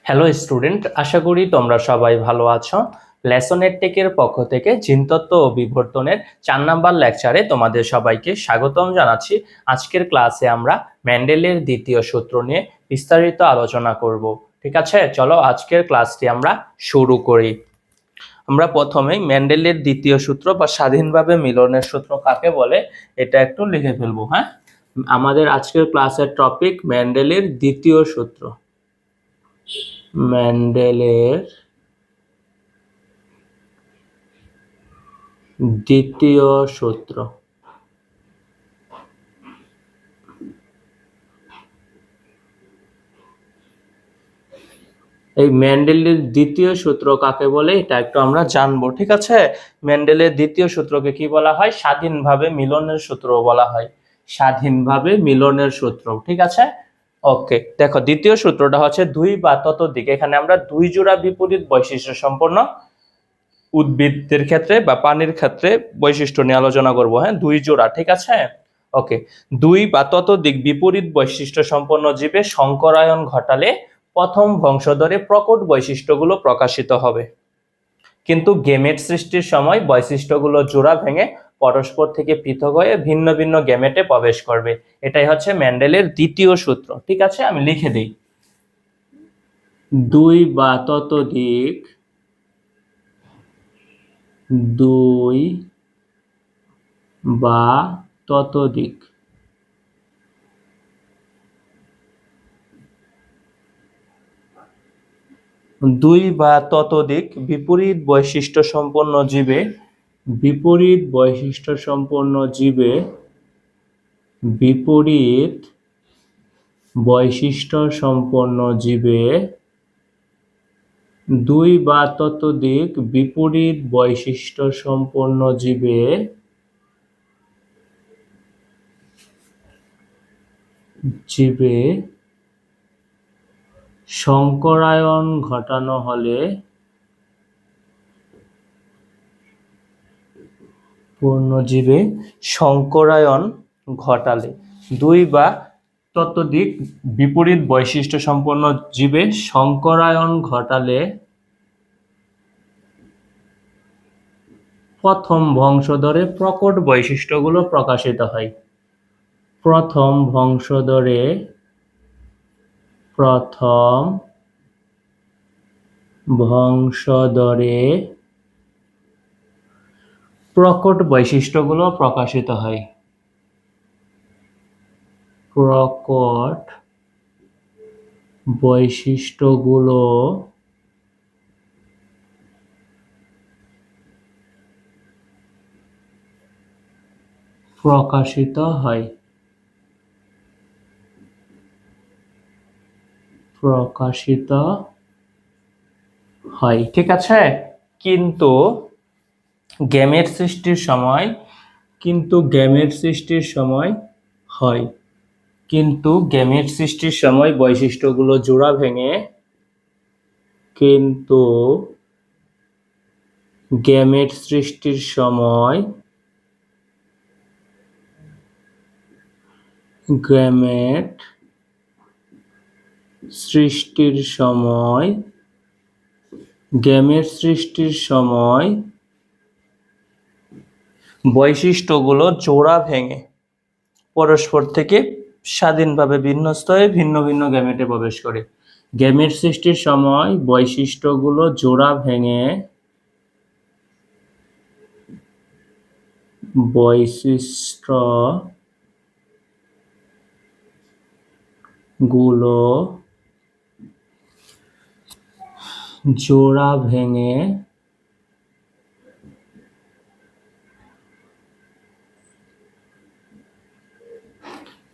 Hello student, আশা করি তোমরা সবাই ভালো আছো। লেসন টেকের পক্ষ থেকে জিনতত্ত্ব ও বিবর্তনের 4 নাম্বার লেকচারে তোমাদের সবাইকে স্বাগতম জানাচ্ছি। আজকের ক্লাসে আমরা মেন্ডেলের দ্বিতীয় সূত্র নিয়ে বিস্তারিত আলোচনা করব। ঠিক আছে, চলো আজকের ক্লাসটি আমরা শুরু করি। আমরা প্রথমেই মেন্ডেলের দ্বিতীয় সূত্র বা স্বাধীনভাবে মিলনের সূত্র কাকে বলে এটা একটু লিখে ফেলবো। হ্যাঁ, আমাদের আজকের ক্লাসের টপিক মেন্ডেলের দ্বিতীয় সূত্র। মেন্ডেলের দ্বিতীয় সূত্র। এই মেন্ডেলের দ্বিতীয় সূত্র কাকে বলে এটা একটু আমরা জানবো। ঠিক আছে, মেন্ডেলের দ্বিতীয় সূত্রকে কি বলা হয়? স্বাধীনভাবে মিলনের সূত্র বলা হয়। স্বাধীনভাবে মিলনের সূত্র। ঠিক আছে, ওকে। দেখো, দ্বিতীয় সূত্রটা হচ্ছে দুই বা ততোধিক। এখানে আমরা দুই জোড়া বিপরীত বৈশিষ্ট্য সম্পন্ন উদ্ভিদের ক্ষেত্রে বা পানির ক্ষেত্রে বৈশিষ্ট্য নিয়ে আলোচনা করব। হ্যাঁ, দুই জোড়া। ঠিক আছে, ওকে। দুই বা ততোধিক বিপরীত বৈশিষ্ট্য সম্পন্ন জীবে সংকরায়ন ঘটালে প্রথম বংশধরে প্রকট বৈশিষ্ট্যগুলো প্রকাশিত হবে, কিন্তু গেমেট সৃষ্টির সময় বৈশিষ্ট্যগুলো জোড়া ভেঙে পরস্পর থেকে পৃথক হয়ে ভিন্ন ভিন্ন গেমেটে প্রবেশ করবে। এটাই হচ্ছে মেন্ডেলের দ্বিতীয় সূত্র। ঠিক আছে, আমি লিখে দিই। দুই বা ততোধিক দুই বা ততোধিক দুই বা ততোধিক বিপরীত বৈশিষ্ট্য সম্পন্ন জীবে বিপরীত বৈশিষ্ট্য সম্পন্ন জীবে বিপরীত বৈশিষ্ট্য সম্পন্ন জীবে দুই বা ততোধিক বিপরীত বৈশিষ্ট্য সম্পন্ন জীবে সংকরায়ন ঘটানো হলে পূর্ণজীবে সংকরায়ন ঘটালে দুই বা ততোধিক বিপরীত বৈশিষ্ট্য সম্পন্ন জীবে সংকরায়ন ঘটালে প্রথম বংশধরে প্রকট বৈশিষ্ট্যগুলো প্রকাশিত হয়। প্রথম বংশধরে প্রকট বৈশিষ্ট্যগুলো প্রকাশিত হয়। প্রকট বৈশিষ্ট্যগুলো প্রকাশিত হয়। ঠিক আছে, কিন্তু গেমেট সৃষ্টির সময় বৈশিষ্ট্যগুলো জোড়া ভেঙে গেমেট সৃষ্টির সময় বৈশিষ্ট্যগুলো জোড়া ভেঙে পরস্পর থেকে স্বাধীনভাবে বিন্যস্ত হয়ে ভিন্ন ভিন্ন গেমেটে প্রবেশ করে। গেমেট সৃষ্টির সময় বৈশিষ্ট্যগুলো জোড়া ভেঙে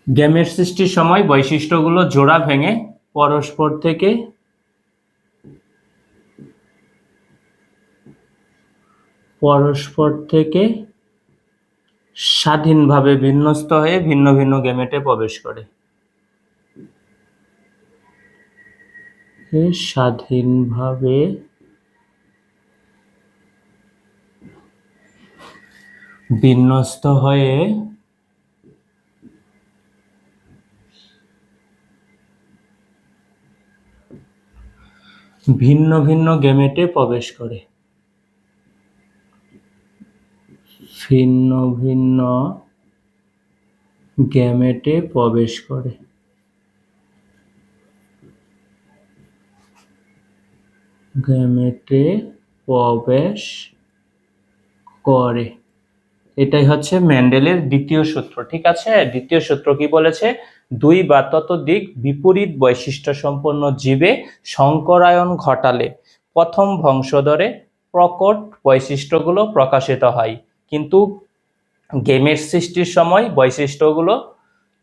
গেমেট সৃষ্টির সময় বৈশিষ্ট্যগুলো জোড়া ভেঙে পরস্পর থেকে স্বাধীনভাবে বিন্যস্ত হয়ে ভিন্ন ভিন্ন গেমেটে প্রবেশ করে। স্বাধীনভাবে বিন্যস্ত হয়ে ভিন্ন ভিন্ন গ্যামেটে প্রবেশ করে। ভিন্ন ভিন্ন গ্যামেটে প্রবেশ করে। গ্যামেটে প্রবেশ করে। এটাই হচ্ছে মেন্ডেলের দ্বিতীয় সূত্র। ঠিক আছে, দ্বিতীয় সূত্র কি বলেছে? দুই বা ততোধিক বিপরীত বৈশিষ্ট্য সম্পন্ন জীবে সংকরায়ন ঘটালে প্রথম বংশধরে প্রকট বৈশিষ্ট্যগুলো প্রকাশিত হয়, কিন্তু গেমেট সৃষ্টির সময় বৈশিষ্ট্যগুলো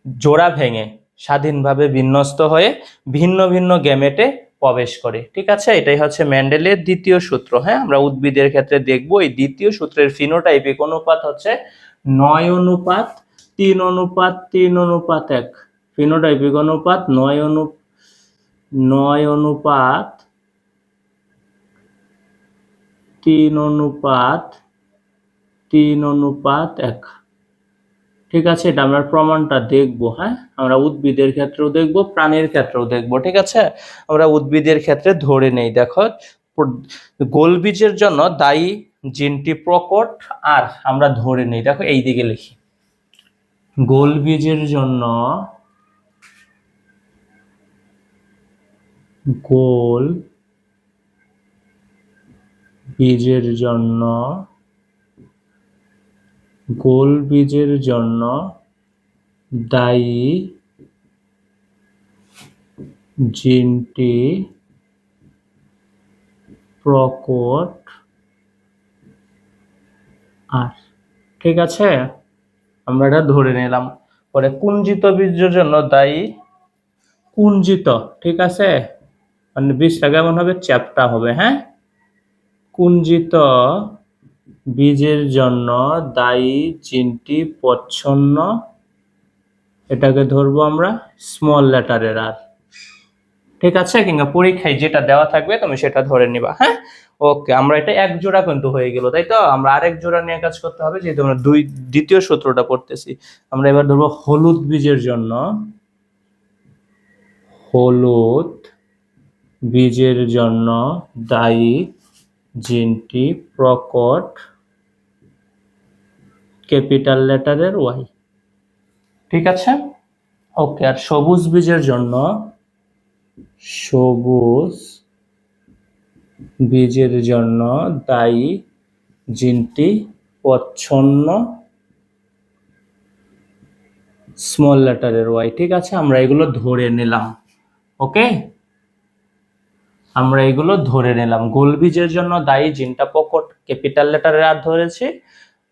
জোড়া ভেঙে স্বাধীনভাবে বিন্যস্ত হয়ে ভিন্ন ভিন্ন গ্যামেটে প্রবেশ করে। ঠিক আছে, এটাই হচ্ছে মেন্ডেলের দ্বিতীয় সূত্র। হ্যাঁ, আমরা উদ্ভিদের ক্ষেত্রে দেখব এই দ্বিতীয় সূত্রের ফিনোটাইপিক অনুপাত হচ্ছে 9:3:3:1। ফিনোটাইপিক অনুপাত 9:3:1। ঠিক আছে, এটা আমরা প্রমাণটা দেখবো। হ্যাঁ, আমরা উদ্ভিদের ক্ষেত্রেও দেখব, প্রাণীর ক্ষেত্রেও দেখব। ঠিক আছে, আমরা উদ্ভিদের ক্ষেত্রে ধরে নেই। দেখো, গোল বীজের জন্য দায়ী জিনটি প্রকট, আর আমরা ধরে নেই, দেখো এই দিকে লিখি, গোল বীজের জন্য গোল বীজের জন্য গোল বীজের জন্য দায়ী জিনটি প্রকট আর। ঠিক আছে, আমরা এটা ধরে নিলাম। পরে কুঞ্জিত বীজের জন্য দায়ী কুঞ্জিত। ঠিক আছে, মানে বীজটা কেমন হবে? চ্যাপ্টা হবে। হ্যাঁ, কুঞ্জিত বীজের জন্য দায়ী জিনটি প্রচ্ছন্ন, এটাকে ধরবো আমরা স্মল লেটারের আর। ঠিক আছে, কিংবা পরীক্ষায় যেটা দেওয়া থাকবে তুমি সেটা ধরে নিবা। হ্যাঁ, ওকে, আমরা এটা এক জোড়া কিন্তু হয়ে গেল, তাই তো? আমরা আরেক জোড়া নিয়ে কাজ করতে হবে, যেহেতু আমরা দ্বিতীয় সূত্রটা পড়তেছি। আমরা এবার ধরবো হলুদ বীজের জন্য হলুদ বীজের জন্য দায়ী জিনটি প্রকট ক্যাপিটাল লেটারের ওয়াই। ঠিক আছে, ওকে। আর সবুজ বীজের জন্য সবুজ বীজের জন্য দায়ী জিনটি প্রচ্ছন্ন স্মল লেটারের ওয়াই। ঠিক আছে, আমরা এগুলো ধরে নিলাম। ওকে, আমরা এগুলো ধরে নিলাম। গোল বীজের জন্য দায়ী জিনটা প্রকট ক্যাপিটাল লেটারের আর ধরেছি,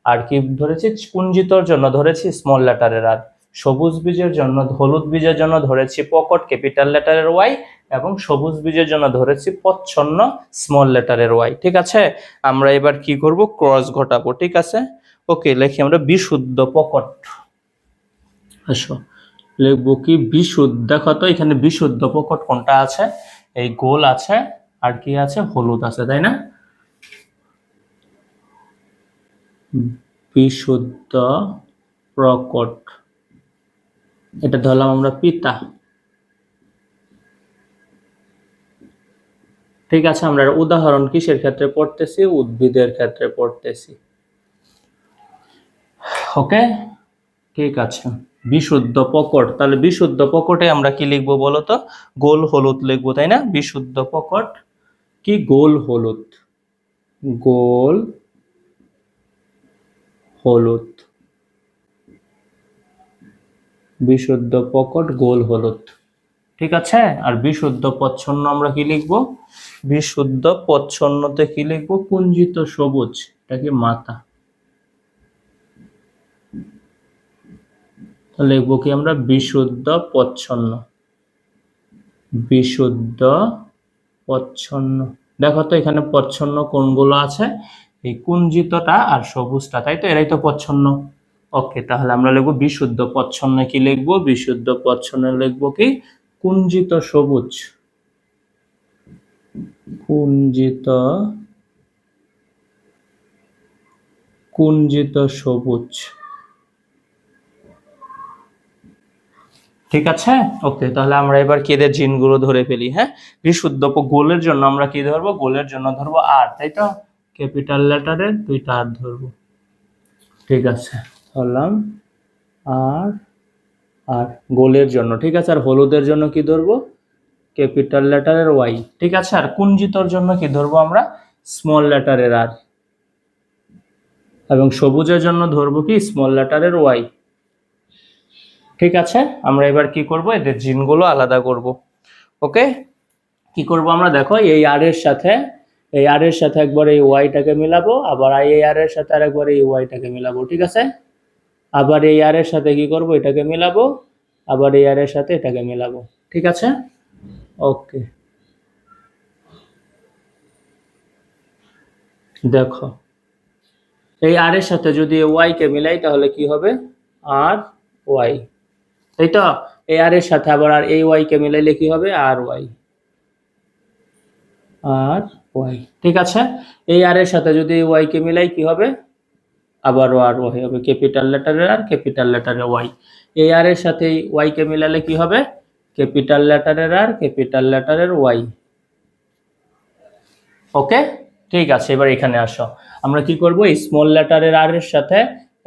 আর কি ধরেছি? কুঞ্জিতর জন্য ধরেছি স্মল লেটারের আর। সবুজ বীজের জন্য, হলুদ বীজের জন্য ধরেছি প্রকট ক্যাপিটাল লেটারের ওয়াই, এবং সবুজ বীজের জন্য ধরেছি প্রচ্ছন্ন স্মল লেটারের ওয়াই। ঠিক আছে, আমরা এবার কি করব? ক্রস ঘটাবো। ঠিক আছে, ওকে, লিখি আমরা বিশুদ্ধ প্রকট। আসো, লিখবো কি? বিশুদ্ধ। দেখো তো এখানে বিশুদ্ধ প্রকট কোনটা আছে? এই গোল আছে, আর কি আছে? হলুদ আছে, তাই না? বিশুদ্ধ প্রকট, এটা ধরলাম আমরা পিতা। ঠিক আছে, আমরা উদাহরণ কিসের ক্ষেত্রে পড়তেছি? উদ্ভিদের ক্ষেত্রে পড়তেছি। ওকে, ঠিক আছে, বিশুদ্ধ প্রকট। তাহলে বিশুদ্ধ প্রকটে আমরা কি লিখবো বলো তো? গোল হলুদ লিখবো, তাই না? বিশুদ্ধ প্রকট কি? গোল হলুদ। গোল হলুদ, বিশুদ্ধ প্রকট গোল হলুদ। ঠিক আছে, আর বিশুদ্ধ প্রচ্ছন্ন আমরা কি লিখবো? বিশুদ্ধ প্রচ্ছন্নতে কি লিখবো? কুঞ্জিত সবুজ, এটা কি মাথা। লিখবো কি আমরা? বিশুদ্ধ প্রচ্ছন্ন। বিশুদ্ধ প্রচ্ছন্ন। দেখো তো এখানে প্রচ্ছন্ন কোনগুলো আছে? এই কুঞ্জিতটা আর সবুজটা, তাই তো? এরাই তো প্রচ্ছন্ন। ওকে, তাহলে আমরা লিখবো বিশুদ্ধ প্রচ্ছন্ন। কি লিখবো? বিশুদ্ধ প্রচ্ছন্ন লিখবো কি? কুঞ্জিত সবুজ। কুঞ্জিত কুঞ্জিত সবুজ। ঠিক আছে। ওকে, তাহলে আমরা এবার কি এদের জিনগুলো ধরে ফেলি। হ্যাঁ, বিশুদ্ধ গোলের জন্য আমরা কি ধরবো? গোলের জন্য ধরবো আর, তাই তো? ক্যাপিটাল লেটারের দুইটা আর ধরবো। ঠিক আছে, ধরলাম আর। আর গোলের জন্য ঠিক আছে। আর হলুদের জন্য কি ধরবো? ক্যাপিটাল লেটারের ওয়াই। ঠিক আছে। আর কুঞ্জিতর জন্য কি ধরবো আমরা? স্মল লেটারের আর। এবং সবুজের জন্য ধরবো কি? স্মল লেটারের ওয়াই। ঠিক আছে, আমরা এবার কি করব? এদের জিনগুলো আলাদা করব। ওকে, কি করব আমরা? দেখো, এই আর এর সাথে একবার এই ওয়াইটাকে মিলাবো, আবার এই আর এর সাথে আরেকবার এই ওয়াইটাকে মিলাবো। ঠিক আছে, আবার এই আর এর সাথে কি করব? এটাকে মিলাবো, আবার এই আর এর সাথে এটাকে মিলাবো। ঠিক আছে। ওকে, দেখো, এই আর এর সাথে যদি ওয়াই কে মিলাই তাহলে কি হবে? আর ওয়াই, তাই তো? এই আর এর সাথে আবার আর এই ওয়াই কে মিলাইলে কি হবে? আর ওয়াই, আর ওয়াই। ঠিক আছে, এই আর এর সাথে যদি ওয়াই কে মিলাই কি হবে? আবারও আর ওয়াই হবে। ক্যাপিটাল লেটারের আর, ক্যাপিটাল লেটারের ওয়াই। এই আর এর সাথে ওয়াই কে মিলালে কি হবে? ক্যাপিটাল লেটারের আর, ক্যাপিটাল লেটারের ওয়াই। ওকে, ঠিক আছে। এবার এখানে আসো, আমরা কি করব? এই স্মল লেটারের আর এর সাথে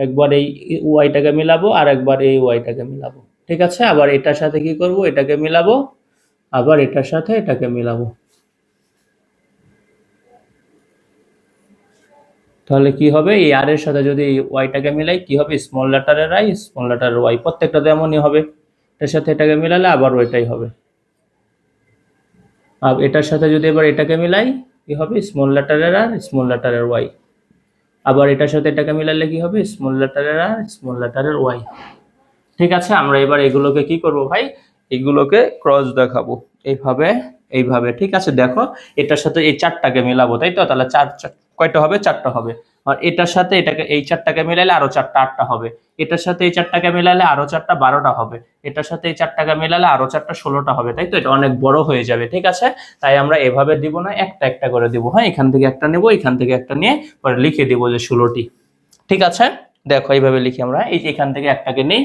একবার এই ওয়াইটাকে মিলাবো, আর একবার এই ওয়াইটাকে মিলাবো। ঠিক আছে, আবার এটার সাথে কি করব? এটাকে মিলাবো, আবার এটার সাথে এটাকে মিলাবো। তাহলে কি হবে? এই আর এর সাথে যদি এই ওয়াইটাকে মিলাই কি হবে? স্মল লেটারের আই, স্মল লেটারের ওয়াই। প্রত্যেকটা এমনই হবে। এটার সাথে এটাকে মিলালে আবার ওইটাই হবে। আর এটার সাথে যদি এবার এটাকে মিলাই কি হবে? স্মল লেটারের আর, স্মল লেটারের ওয়াই। আবার এটার সাথে এটাকে মিলালে কি হবে? স্মল লেটারের আর, স্মল লেটারের ওয়াই। ঠিক আছে, আমরা এবার এগুলোকে কি করব ভাই? এগুলোকে ক্রস দেখাবো এইভাবে, এইভাবে। ঠিক আছে, দেখো, এটার সাথে এই চারটাকে মিলাবো, তাই তো? তাহলে কয়টা হবে? চারটা হবে। আর এটার সাথে এটাকে, এই চারটাকে মিলাইলে আরো চারটা, আটটা হবে। এটার সাথে এই চারটাকে মিলালে আরো চারটা, 12টা হবে। এটার সাথে এই চারটাকে মিলালে আরো চারটা, 16টা হবে। তাই তো? এটা অনেক বড় হয়ে যাবে। ঠিক আছে, তাই আমরা এভাবে দিব না, একটা একটা করে দিব। হ্যাঁ, এখান থেকে একটা নেব, এখান থেকে একটা নিয়ে পরে লিখে দিব যে 16টি। ঠিক আছে, দেখো এইভাবে লিখি আমরা। এই যে এখান থেকে একটাকে নেই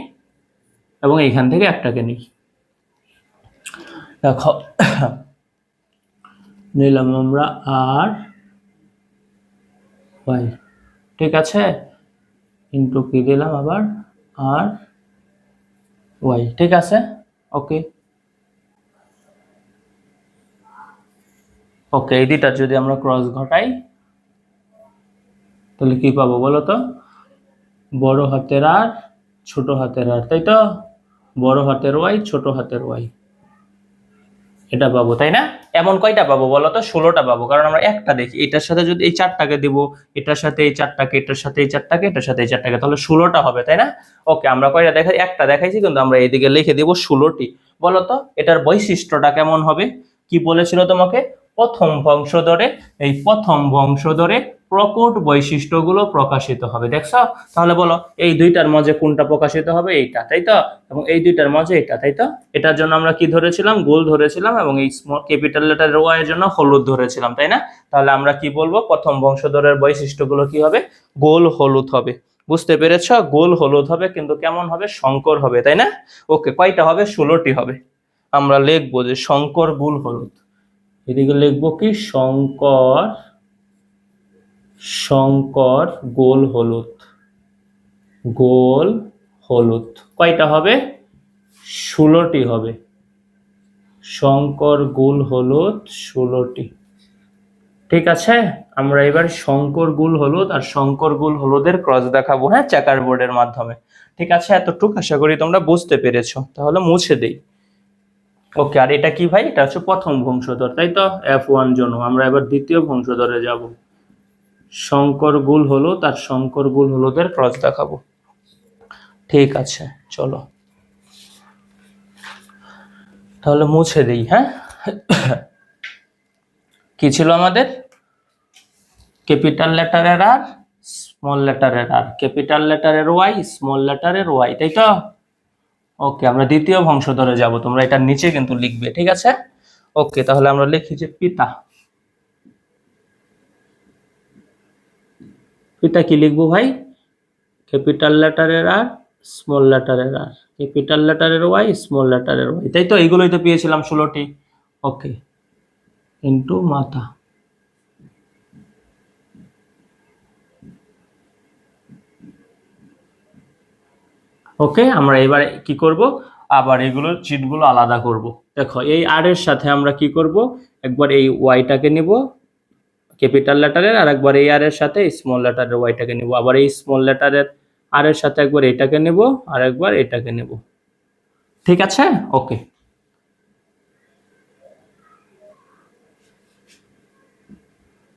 এবং এইখান থেকে একটাকে নিই। দেখো, নিলাম আমরা আর ওয়াই। ঠিক আছে, ইন্টু কি দিলাম আবার? আর ওয়াই। ঠিক আছে, ওকে। ওকে, এই দুইটা যদি আমরা ক্রস ঘটাই তাহলে কি পাবো বলো তো? বড় হাতের আর, ছোট হাতের আর, তাই তো? বড় হাতের ওয়াই, ছোট হাতের ওয়াই, এটা পাবো, তাই না? এমন কয়টা পাবো বলো তো? 16টা পাবো, কারণ আমরা একটা দেখি। এটার সাথে যদি এই চারটাকে দিব, এটার সাথে এই চারটাকে, এটার সাথে এই চারটাকে, এটার সাথে এই চারটাকে, তাহলে 16টা হবে, তাই না? ওকে, আমরা কয়টা দেখাই? একটা দেখাইছি, কিন্তু আমরা এইদিকে লিখে দিব 16টি। বলো তো এটার বৈশিষ্ট্যটা কেমন হবে? কি বলেছিল তোমাকে? প্রথম বংশধরে, এই প্রথম বংশধরে প্রকট বৈশিষ্ট্যগুলো প্রকাশিত হবে। দেখছো? তাহলে বলো, এই দুইটার মাঝে কোনটা প্রকাশিত হবে? এইটা, তাই তো? এবং এই দুইটার মাঝে এটা, তাই তো? এটার জন্য আমরা কি ধরেছিলাম? গোল ধরেছিলাম, এবং এই স্মল ক্যাপিটাল লেটার ওয়াই এর জন্য হলুদ ধরেছিলাম, তাই না? তাহলে আমরা কি বলবো? প্রথম বংশধরের বৈশিষ্ট্যগুলো কি হবে? গোল হলুদ হবে। বুঝতে পেরেছ? গোল হলুদ হবে, কিন্তু কেমন হবে? শঙ্কর হবে, তাই না? ওকে, কয়টা হবে? 16টি হবে। আমরা লিখবো যে শঙ্কর গোল হলুদ। এদিকে লিখবো কি? শঙ্কর, শঙ্কর গোল হলুদ। গোল হলুদ কয়টা হবে? 16টি হবে। শঙ্কর গোল হলুদ 16টি। ঠিক আছে, আমরা এবার শঙ্কর গোল হলুদ আর শঙ্কর গোল হলুদের ক্রস দেখাবো, হ্যাঁ, চেকার বোর্ডের মাধ্যমে। ঠিক আছে, এতটুকু আশা করি তোমরা বুঝতে পেরেছো। তাহলে মুছে দেই। ওকে, আর এটা কি ভাই? এটা হচ্ছে প্রথম বংশধর, তাই তো? F1 জন্য। আমরা এবার দ্বিতীয় বংশধরে যাব। শঙ্কর গোল হলুদ আর শঙ্কর গোল হলুদের ক্রস দেখাবো। ঠিক আছে, চলো তাহলে মুছে দিই। হ্যাঁ, কি ছিল আমাদের? ক্যাপিটাল লেটারের আর, স্মল লেটারের আর, ক্যাপিটাল লেটারের ওয়াই, স্মল লেটারের ওয়াই, তাই তো? ওকে, আমরা দ্বিতীয় বংশধরে যাব। তোমরা এটার নিচে কিন্তু লিখবে, ঠিক আছে? ওকে, তাহলে আমরা লিখি যে পিতা। পিতা কি লিখবো ভাই? ক্যাপিটাল লেটারের আর, স্মল লেটারের আর, ক্যাপিটাল লেটারের ওয়াই, স্মল লেটারের ওয়াই, তাই তো? এইগুলোই তো পেয়েছিলাম 16টি। ওকে, ইন্টু মাথা। ওকে, আমরা এবার কি করব, আবার এগুলোর চিহ্নগুলো আলাদা করব। দেখো এই আর এর সাথে আমরা কি করব, একবার এই ওয়াইটাকে নিব ক্যাপিটাল লেটারের, আর একবার এই আর এর সাথে স্মল লেটারের ওয়াইটাকে নিব, আবার এই স্মল লেটারের আর এর সাথে একবার এটাকে নেব, আর একবার এটাকে নেব। ঠিক আছে? ওকে,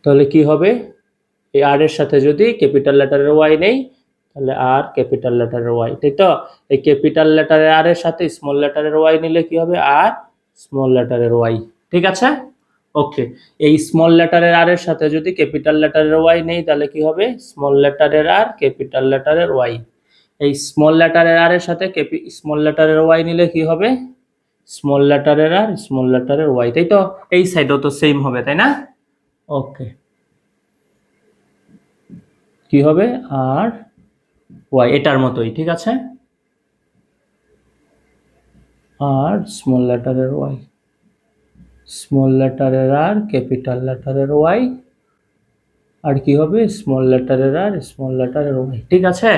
তাহলে কি হবে, এই আর এর সাথে যদি ক্যাপিটাল লেটারের ওয়াই নেই, তাহলে আর ক্যাপিটাল লেটারের ওয়াই, তাই তো? এই ক্যাপিটাল লেটারের আর এর সাথে স্মল লেটারের ওয়াই নিলে কি হবে, আর স্মল লেটারের ওয়াই। ঠিক আছে? ওকে, এই স্মল লেটারের আর এর সাথে যদি ক্যাপিটাল লেটারের ওয়াই নেই, তাহলে কি হবে, স্মল লেটারের আর ক্যাপিটাল লেটারের ওয়াই। এই স্মল লেটারের আর এর সাথে স্মল লেটারের ওয়াই নিলে কি হবে, স্মল লেটারের আর স্মল লেটারের ওয়াই, তাই তো? এই সাইডও তো সেম হবে, তাই না? ওকে, কি হবে, আর ওয়াই এটার মতোই। ঠিক আছে, আর স্মল লেটারের ওয়াই, স্মল লেটারের আর ক্যাপিটাল লেটারের ওয়াই, আর কি হবে, স্মল লেটারের আর স্মল লেটারের ওয়াই। ঠিক আছে,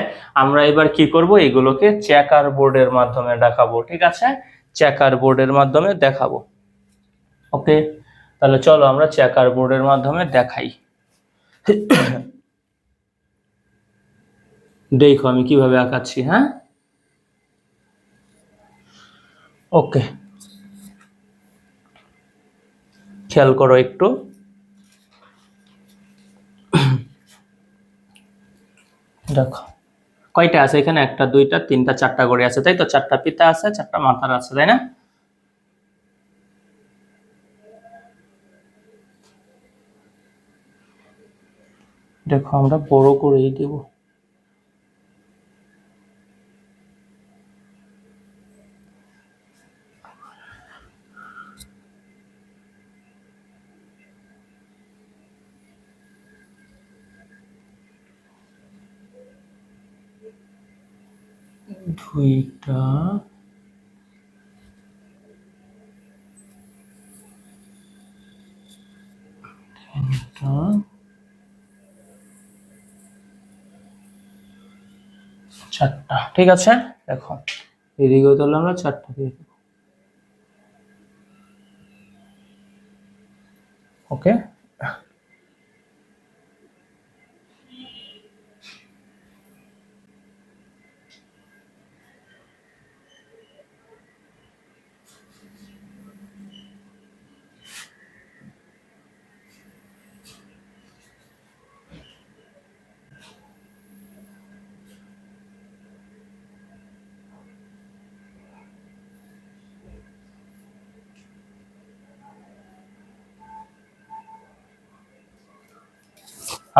আমরা এবার কি করব, এগুলোকে চেকার বোর্ডের মাধ্যমে দেখাবো। ঠিক আছে, চেকার বোর্ডের মাধ্যমে দেখাবো। ওকে, তাহলে চলো আমরা চেকার বোর্ডের মাধ্যমে দেখাই। দেখো আমি কিভাবে আঁকাচ্ছি। হ্যাঁ, ওকে, খেয়াল করো একটু। দেখো কয়টা আছে এখানে, একটা দুইটা তিনটা চারটা করে আছে, তাই তো? চারটা পিতা আছে, চারটা মাথার আছে, তাই না? দেখো আমরা বড় করেই দেব। দুইটা, তিনটা, চারটা। ঠিক আছে, দেখো এদিকেও তাহলে আমরা চারটা দিয়ে দেব। ওকে,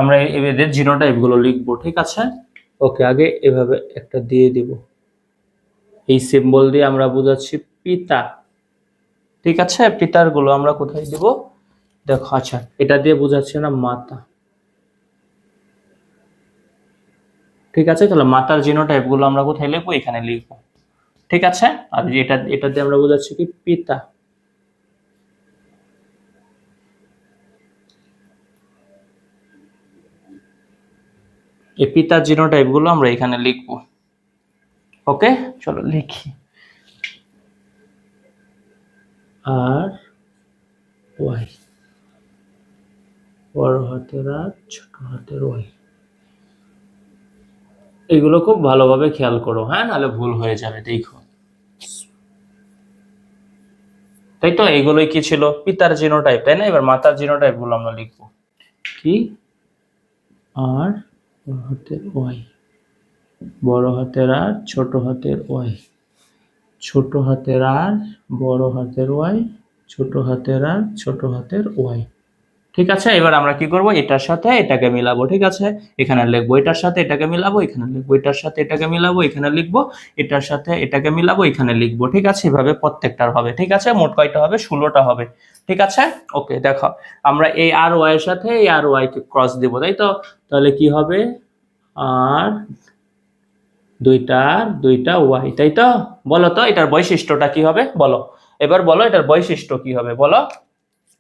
আমরা এদের জিনোটাইপ গুলো লিখবো। ঠিক আছে, ওকে, আগে এভাবে একটা দিয়ে দিব, এই সিম্বল দিয়ে আমরা বোঝাচ্ছি পিতা। ঠিক আছে, পিতার গুলো আমরা কোথায় দিব, দেখো, আচ্ছা এটা দিয়ে বোঝাচ্ছি না, মাতা। ঠিক আছে, তাহলে মাতার জিনোটাইপ গুলো আমরা কোথায় লিখবো, এখানে লিখবো। ঠিক আছে, আর এটা এটা দিয়ে আমরা বোঝাচ্ছি কি, পিতা। এই পিতার জিনোটাইপ গুলো আমরা এখানে লিখবো। ওকে, চলো লিখি, আর ওয়াই, বড় হাতের আর ছোট হাতের ওয়াই। এগুলো খুব ভালোভাবে খেয়াল করো, হ্যাঁ, নাহলে ভুল হয়ে যাবে। দেখো, তাই তো? এগুলোই কি ছিল, পিতার জিনোটাইপ, তাই না? এবার মাতার জিনোটাইপ গুলো আমরা লিখবো কি, আর বড় হাতের ওয়াই, বড় হাতের আর ছোট হাতের ওয়াই, ছোট হাতের আর বড় হাতের ওয়াই, ছোট হাতের আর ছোট হাতের ওয়াই। ঠিক আছে, এবার আমরা কি করব, এটার সাথে এটাকে মিলাবো। ঠিক আছে, এখানে লিখবো, এটার সাথে এটাকে মিলাবো, এখানে লিখবো, এটার সাথে এটাকে মিলাবো, এখানে লিখবো, এটার সাথে এটাকে মিলাবো, এখানে লিখবো। ঠিক আছে, এভাবে প্রত্যেকটার হবে। ঠিক আছে, মোট কয়টা হবে, 16টা হবে। ঠিক আছে, ওকে, দেখো আমরা এই আর ওয়াই এর সাথে এই আর ওয়াই কে ক্রস দিব, তাই তো? তাহলে কি হবে, আর দুইটার দুইটা ওয়াই, তাই তো? বলো তো এটার বৈশিষ্ট্যটা কি হবে, বলো। এবার বলো এটার বৈশিষ্ট্য কি হবে, বলো।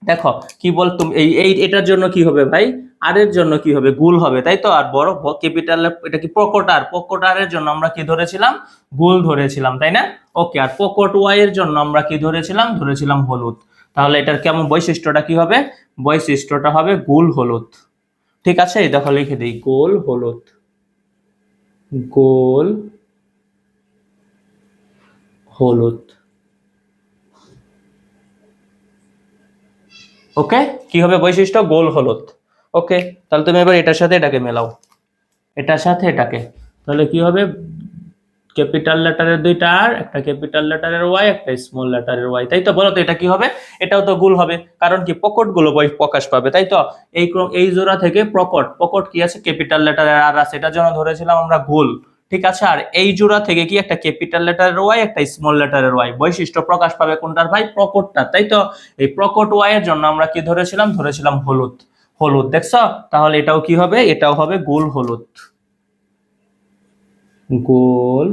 দেখো কি বল তুমি, এই এটার জন্য কি হবে ভাই, আর এর জন্য কি হবে, গুল হবে, তাই তো? আর বড় ক্যাপিটাল, এটা কি প্রকট প্রকটারের জন্য আমরা কি ধরেছিলাম, গুল ধরেছিলাম, তাই না? ওকে, আর প্রকট ওয়াই এর জন্য আমরা কি ধরেছিলাম, ধরেছিলাম হলুদ। তাহলে এটার কেমন বৈশিষ্ট্যটা কি হবে, বৈশিষ্ট্যটা হবে গুল হলুদ। ঠিক আছে, এই দেখো লিখে দিই, গোল হলুদ, গোল হলুদ। ওকে, কি হবে বৈশিষ্ট্য, গোল হলুদ। ওকে, তাহলে তুমি এবার এটার সাথে এটাকে মেলাও, এটার সাথে এটাকে। তাহলে কি হবে, ক্যাপিটাল লেটারের দুইটা আর, একটা ক্যাপিটাল লেটারের ওয়াই, একটা স্মল লেটারের ওয়াই, তাই তো? বলো তো এটা কি হবে, এটাও তো গুল হবে, কারণ কি প্রকট গুলো প্রকাশ পাবে, তাই তো? এই জোড়া থেকে প্রকট, প্রকট কি আছে, ক্যাপিটাল লেটারের আর আছে, এটার জন্য ধরেছিলাম আমরা গুল। ঠিক আছে, আর এই জোড়া থেকে কি একটা ক্যাপিটাল লেটারের ওয়াই, একটা স্মল লেটারের ওয়াই, বৈশিষ্ট্য প্রকাশ পাবে কোনটার ভাই, প্রকটটা, তাই তো? এই প্রকট ওয়াই এর জন্য আমরা কি ধরেছিলাম, ধরেছিলাম হলুদ। হলুদ, দেখছো? তাহলে এটাও কি হবে, এটাও হবে গোল হলুদ, গোল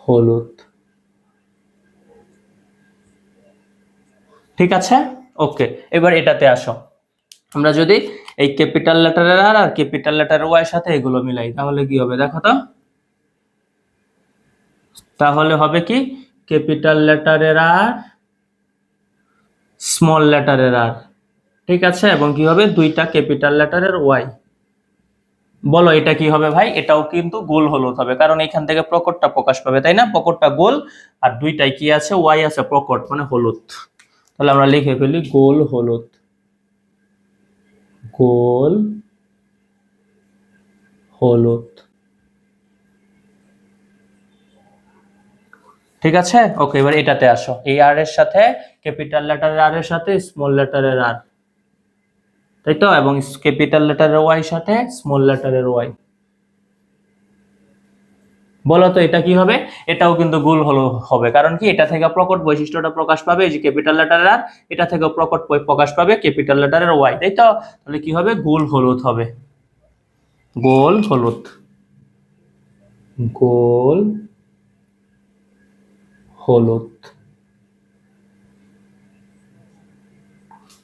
হলুদ। ঠিক আছে, ওকে, এবার এটাতে আসো। আমরা যদি এই ক্যাপিটাল লেটারের আর ক্যাপিটাল লেটারের ওয়াই সাথে এগুলো মিলাই, তাহলে কি হবে দেখো তো। তাহলে হবে কি, ক্যাপিটাল লেটারের আর, স্মল লেটারের আর। ঠিক আছে, এবং কি হবে, দুইটা ক্যাপিটাল লেটারের ওয়াই। বলো এটা কি হবে ভাই, এটাও কিন্তু গোল হলুদ হবে, কারণ এখান থেকে প্রকটটা প্রকাশ পাবে, তাই না? প্রকটটা গোল, আর দুইটাই কি আছে, ওয়াই আছে, প্রকট মানে হলুদ। তাহলে আমরা লিখে ফেলি গোল হলুদ, গোল হলুদ। ঠিক আছে, ওকে, এবার এটাতে আসো, এই আর এর সাথে, ক্যাপিটাল লেটারের আর এর সাথে স্মল লেটারের আর, তাই তো? এবং ক্যাপিটাল লেটারের ওয়াই সাথে স্মল লেটারের ওয়াই। বলো তো এটা কি হবে, এটাও কিন্তু গোল হলো হবে, কারণ কি এটা থেকে প্রকট বৈশিষ্ট্যটা প্রকাশ পাবে, এই যে ক্যাপিটাল লেটারের আর, এটা থেকে প্রকট প্রকাশ পাবে ক্যাপিটাল লেটারের ওয়াই, তাই তো? তাহলে কি হবে, গোল হলুদ হবে, গোল হলুদ, গোল হলুদ।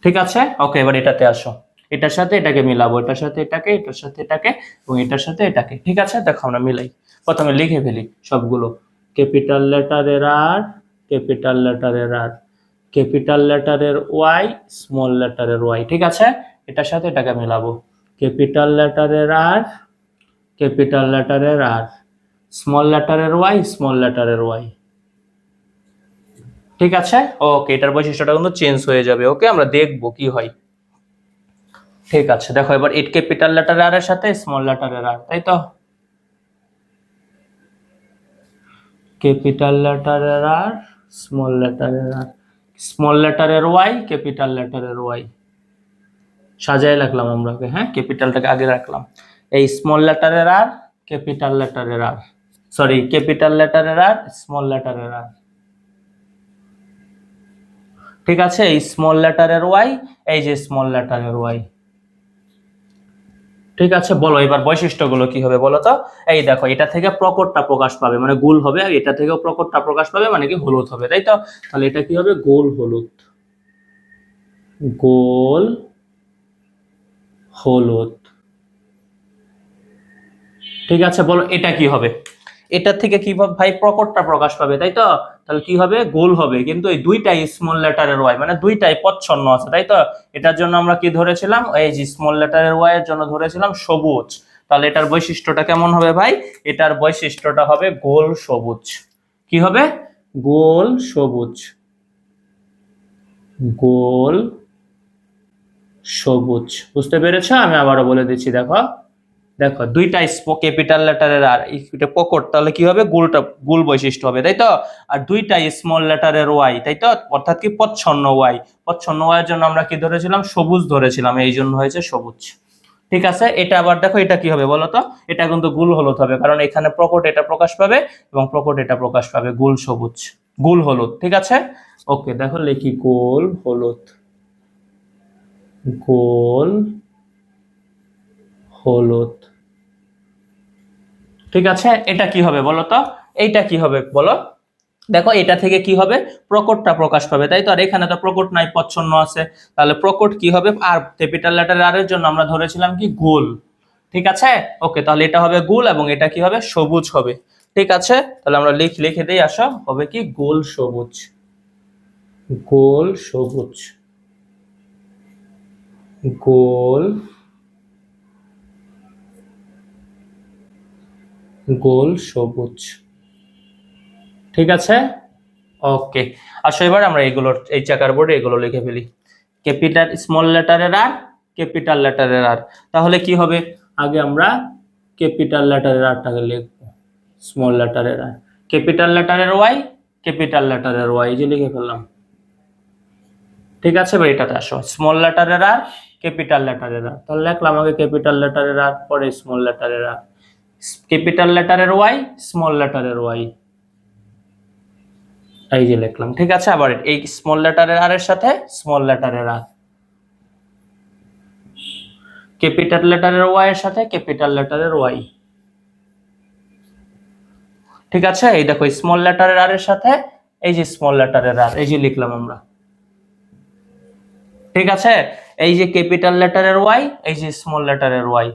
ঠিক আছে, ওকে, এবার এটাতে আসো, এটার সাথে এটাকে মিলাবো, এটার সাথে এটাকে, এটার সাথে এটাকে, এবং এটার সাথে এটাকে। ঠিক আছে, দেখো আমরা মিলাই, প্রথমে লিখে ফেলি সবগুলো, ক্যাপিটাল লেটারের আর, ক্যাপিটাল লেটারের আর, ক্যাপিটাল লেটারের ওয়াই, স্মল লেটারের ওয়াই। ঠিক আছে, এটার সাথে এটাকে মিলাবো, ক্যাপিটাল লেটারের আর, ক্যাপিটাল লেটারের আর, স্মল লেটারের ওয়াই, স্মল লেটারের ওয়াই। ঠিক আছে, ওকে, এটার বৈশিষ্ট্যটা কিন্তু চেঞ্জ হয়ে যাবে। ওকে, আমরা দেখবো কি হয়। ঠিক আছে, দেখো এবার এইট ক্যাপিটাল লেটার আর এর সাথে স্মল লেটারের আর, তাই তো? ক্যাপিটাল লেটারের আর, স্মল লেটারের আর, স্মল লেটারের ওয়াই, ক্যাপিটাল লেটারের ওয়াই, সাজায় রাখলাম আমরা, হ্যাঁ, ক্যাপিটালটাকে আগে রাখলাম। এই স্মল লেটারের আর, ক্যাপিটাল লেটারের আর, সরি, ক্যাপিটাল লেটারের আর, স্মল লেটারের আর। ঠিক আছে, এই স্মল লেটারের ওয়াই, এই যে স্মল লেটারের ওয়াই। ঠিক আছে, বলো এবার বৈশিষ্ট্যগুলো কি হবে বলো তো। এই দেখো, এটা থেকে প্রকটটা প্রকাশ পাবে মানে গোল হবে, আর এটা থেকেও প্রকটটা প্রকাশ পাবে মানে কি হলুদ হবে, তাই তো? তাহলে এটা কি হবে, গোল হলুদ, গোল হলুদ। ঠিক আছে, বলো এটা কি হবে, এটা থেকে কি ভাই, প্রকটটা প্রকাশ পাবে, তাই তো? তাহলে কি হবে, গোল হবে, কিন্তু এই দুইটাই স্মল লেটারের ওয়াই, মানে দুইটাই প্রচ্ছন্ন আছে, তাই তো? এটার জন্য আমরা কি ধরেছিলাম, এই যে স্মল লেটারের ওয়াই এর জন্য ধরেছিলাম সবুজ। তাহলে এটার বৈশিষ্ট্যটা কেমন হবে ভাই, এটার বৈশিষ্ট্যটা হবে গোল সবুজ। কি হবে, গোল সবুজ, গোল সবুজ। বুঝতে পেরেছো? আমি আবারও বলে দিচ্ছি, দেখো, দেখো দুইটা ক্যাপিটাল লেটারের আর, এটা প্রকট, তাহলে কি হবে, গোলটা গোল বৈশিষ্ট্য হবে, তাই তো? আর দুইটা স্মল লেটারের ওয়াই, তাই তো? অর্থাৎ কি প্রচ্ছন্ন ওয়াই, প্রচ্ছন্ন ওয়াই এর জন্য আমরা কি ধরেছিলাম, সবুজ ধরেছিলাম, এই জন্য হয়েছে সবুজ। ঠিক আছে, এটা আবার দেখো, এটা কি হবে বলো তো, এটা কিন্তু গোল হলুদ হবে, কারণ এখানে প্রকট এটা প্রকাশ পাবে, এবং প্রকট এটা প্রকাশ পাবে, গোল সবুজ, গোল হলুদ। ঠিক আছে, ওকে, দেখো লিখি, গোল হলুদ, গোল হলুদ। ঠিক আছে, এটা কি হবে বলো তো, এইটা কি হবে বলো। দেখো এটা থেকে কি হবে, প্রকটটা প্রকাশ পাবে, তাই তো। আর এখানে তো প্রকট নাই, প্রচ্ছন্ন আছে, তাহলে প্রকট কি হবে, আর ক্যাপিটাল লেটার আর এর জন্য আমরা ধরেছিলাম কি গোল। ঠিক আছে, ওকে, তাহলে এটা হবে গোল এবং এটা কি হবে, সবুজ হবে। ঠিক আছে, তাহলে আমরা লিখে দিই, আসো, হবে কি গোল সবুজ, গোল সবুজ, গোল, গোল সবুজ। ঠিক আছে, ওকে। আসো এবার আমরা এগুলোর এই চাকার বোর্ডে এগুলো লিখে ফেলি। ক্যাপিটাল স্মল লেটারের আর, ক্যাপিটাল লেটারের আর, তাহলে কি হবে, আগে আমরা ক্যাপিটাল লেটারের আরটাকে লিখবো, স্মল লেটারের আর, ক্যাপিটাল লেটারের ওয়াই, ক্যাপিটাল লেটারের ওয়াই, যে লিখে ফেললাম। ঠিক আছে, এবার এটাতে আসো, স্মল লেটারের আর, ক্যাপিটাল লেটারের আর, তাহলে লিখলাম আগে ক্যাপিটাল লেটারের আর, পরে স্মল লেটারের আর, ক্যাপিটাল লেটারের ওয়াই, স্মল লেটারের ওয়াই, এই যে লিখলাম। ঠিক আছে, আবার এই স্মল লেটারের আর এর সাথে স্মল লেটারের আর, ক্যাপিটাল লেটারের ওয়াই এর সাথে ক্যাপিটাল লেটারের ওয়াই। ঠিক আছে, এই দেখো স্মল লেটারের আর এর সাথে এই যে স্মল লেটারের আর, এই যে লিখলাম আমরা। ঠিক আছে, এই যে ক্যাপিটাল লেটারের ওয়াই, এই যে স্মল লেটারের ওয়াই,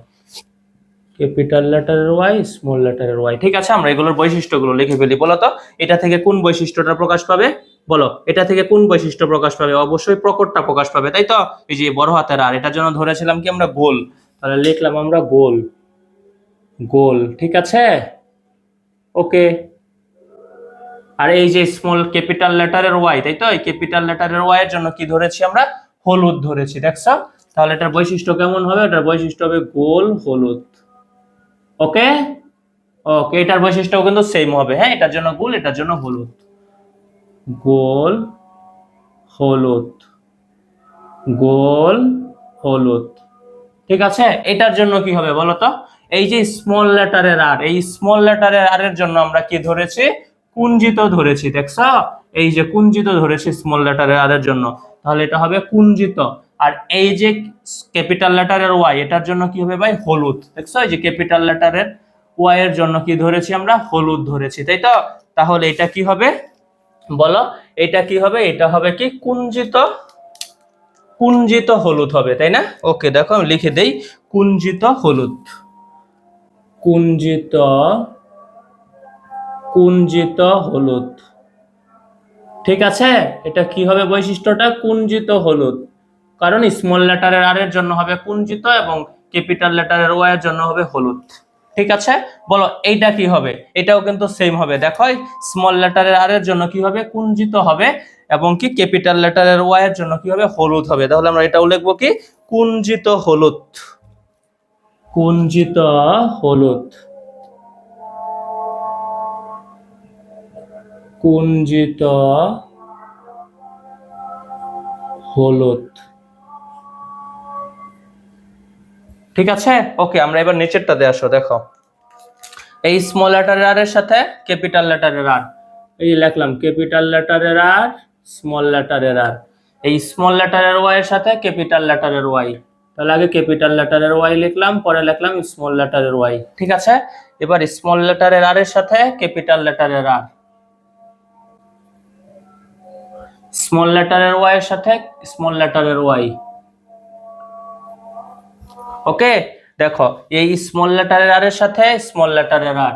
ক্যাপিটাল লেটারের ওয়াই, স্মল লেটারের ওয়াই। ঠিক আছে, আমরা এগুলোর বৈশিষ্ট্যগুলো লিখে ফেলি। বলো তো এটা থেকে কোন বৈশিষ্ট্যটা প্রকাশ পাবে, বলো এটা থেকে কোন বৈশিষ্ট্য প্রকাশ পাবে, অবশ্যই প্রকটটা প্রকাশ পাবে, তাই তো। এই যে বড় হাতের আর, এটার জন্য ধরেছিলাম কি আমরা গোল, তাহলে লিখলাম আমরা গোল, গোল। ঠিক আছে, ওকে। আর এই যে স্মল ক্যাপিটাল লেটারের ওয়াই, তাই তো, এই ক্যাপিটাল লেটারের ওয়াই এর জন্য কি ধরেছি আমরা, হলুদ ধরেছি, দেখছো। তাহলে এটার বৈশিষ্ট্য কেমন হবে, এটার বৈশিষ্ট্য হবে গোল হলুদ। ওকে, ওকে, এটার বৈশিষ্ট্যও কিন্তু সেম হবে, হ্যাঁ, এটার জন্য গোল, এটার জন্য হলুদ, গোল হলুদ, গোল হলুদ। ঠিক আছে, এটার জন্য কি হবে বলো তো, এই যে স্মল লেটারের আর, এই স্মল লেটারের আর এর জন্য আমরা কি ধরেছি, কুঞ্জিত ধরেছি, দেখছো, এই যে কুঞ্জিত ধরেছি স্মল লেটারের আর এর জন্য, তাহলে এটা হবে কুঞ্জিত। আর এই যে ক্যাপিটাল লেটারের ওয়াই, এটার জন্য কি হবে ভাই, হলুদ, দেখছো, এই যে ক্যাপিটাল লেটারের ওয়াই এর জন্য কি ধরেছি আমরা, হলুদ ধরেছি, তাই তো। তাহলে এটা কি হবে বলো, এটা কি হবে, এটা হবে কি কুঞ্জিত, কুঞ্জিত হলুদ হবে, তাই না। ওকে, দেখো আমি লিখে দেই, কুঞ্জিত হলুদ, কুঞ্জিত, কুঞ্জিত হলুদ। ঠিক আছে, এটা কি হবে বৈশিষ্ট্যটা, কুঞ্জিত হলুদ, কারণ স্মল লেটারের আর এর জন্য হবে কুঞ্জিত এবং ক্যাপিটাল লেটারের ওয়াই এর জন্য হবে হলুদ। ঠিক আছে, বলো এইটা কি হবে, এটাও কিন্তু সেম হবে, দেখো স্মল লেটারের আর এর জন্য কি হবে, কুঞ্জিত হবে, এবং কি ক্যাপিটাল লেটারের ওয়াই এর জন্য কি হবে, হলুদ হবে। তাহলে আমরা এটাও লিখবো কি, কুঞ্জিত হলুদ, কুঞ্জিত হলুদ, কুঞ্জিত হলুদ। ঠিক আছে, ওকে, আমরা এবার নিচেরটাতে আসো, দেখো এই স্মল লেটারের আর এর সাথে ক্যাপিটাল লেটারের আর, এই যে লিখলাম ক্যাপিটাল লেটারের আর, স্মল লেটারের আর, এই স্মল লেটারের ওয়াই এর সাথে ক্যাপিটাল লেটারের ওয়াই, তাহলে আগে ক্যাপিটাল লেটারের ওয়াই লিখলাম, পরে লিখলাম স্মল লেটারের ওয়াই। ঠিক আছে, এবার স্মল লেটারের আর এর সাথে ক্যাপিটাল লেটারের আর, স্মল লেটারের ওয়াই এর সাথে স্মল লেটারের ওয়াই। ওকে, দেখো এই স্মল লেটারের আর এর সাথে স্মল লেটারের আর,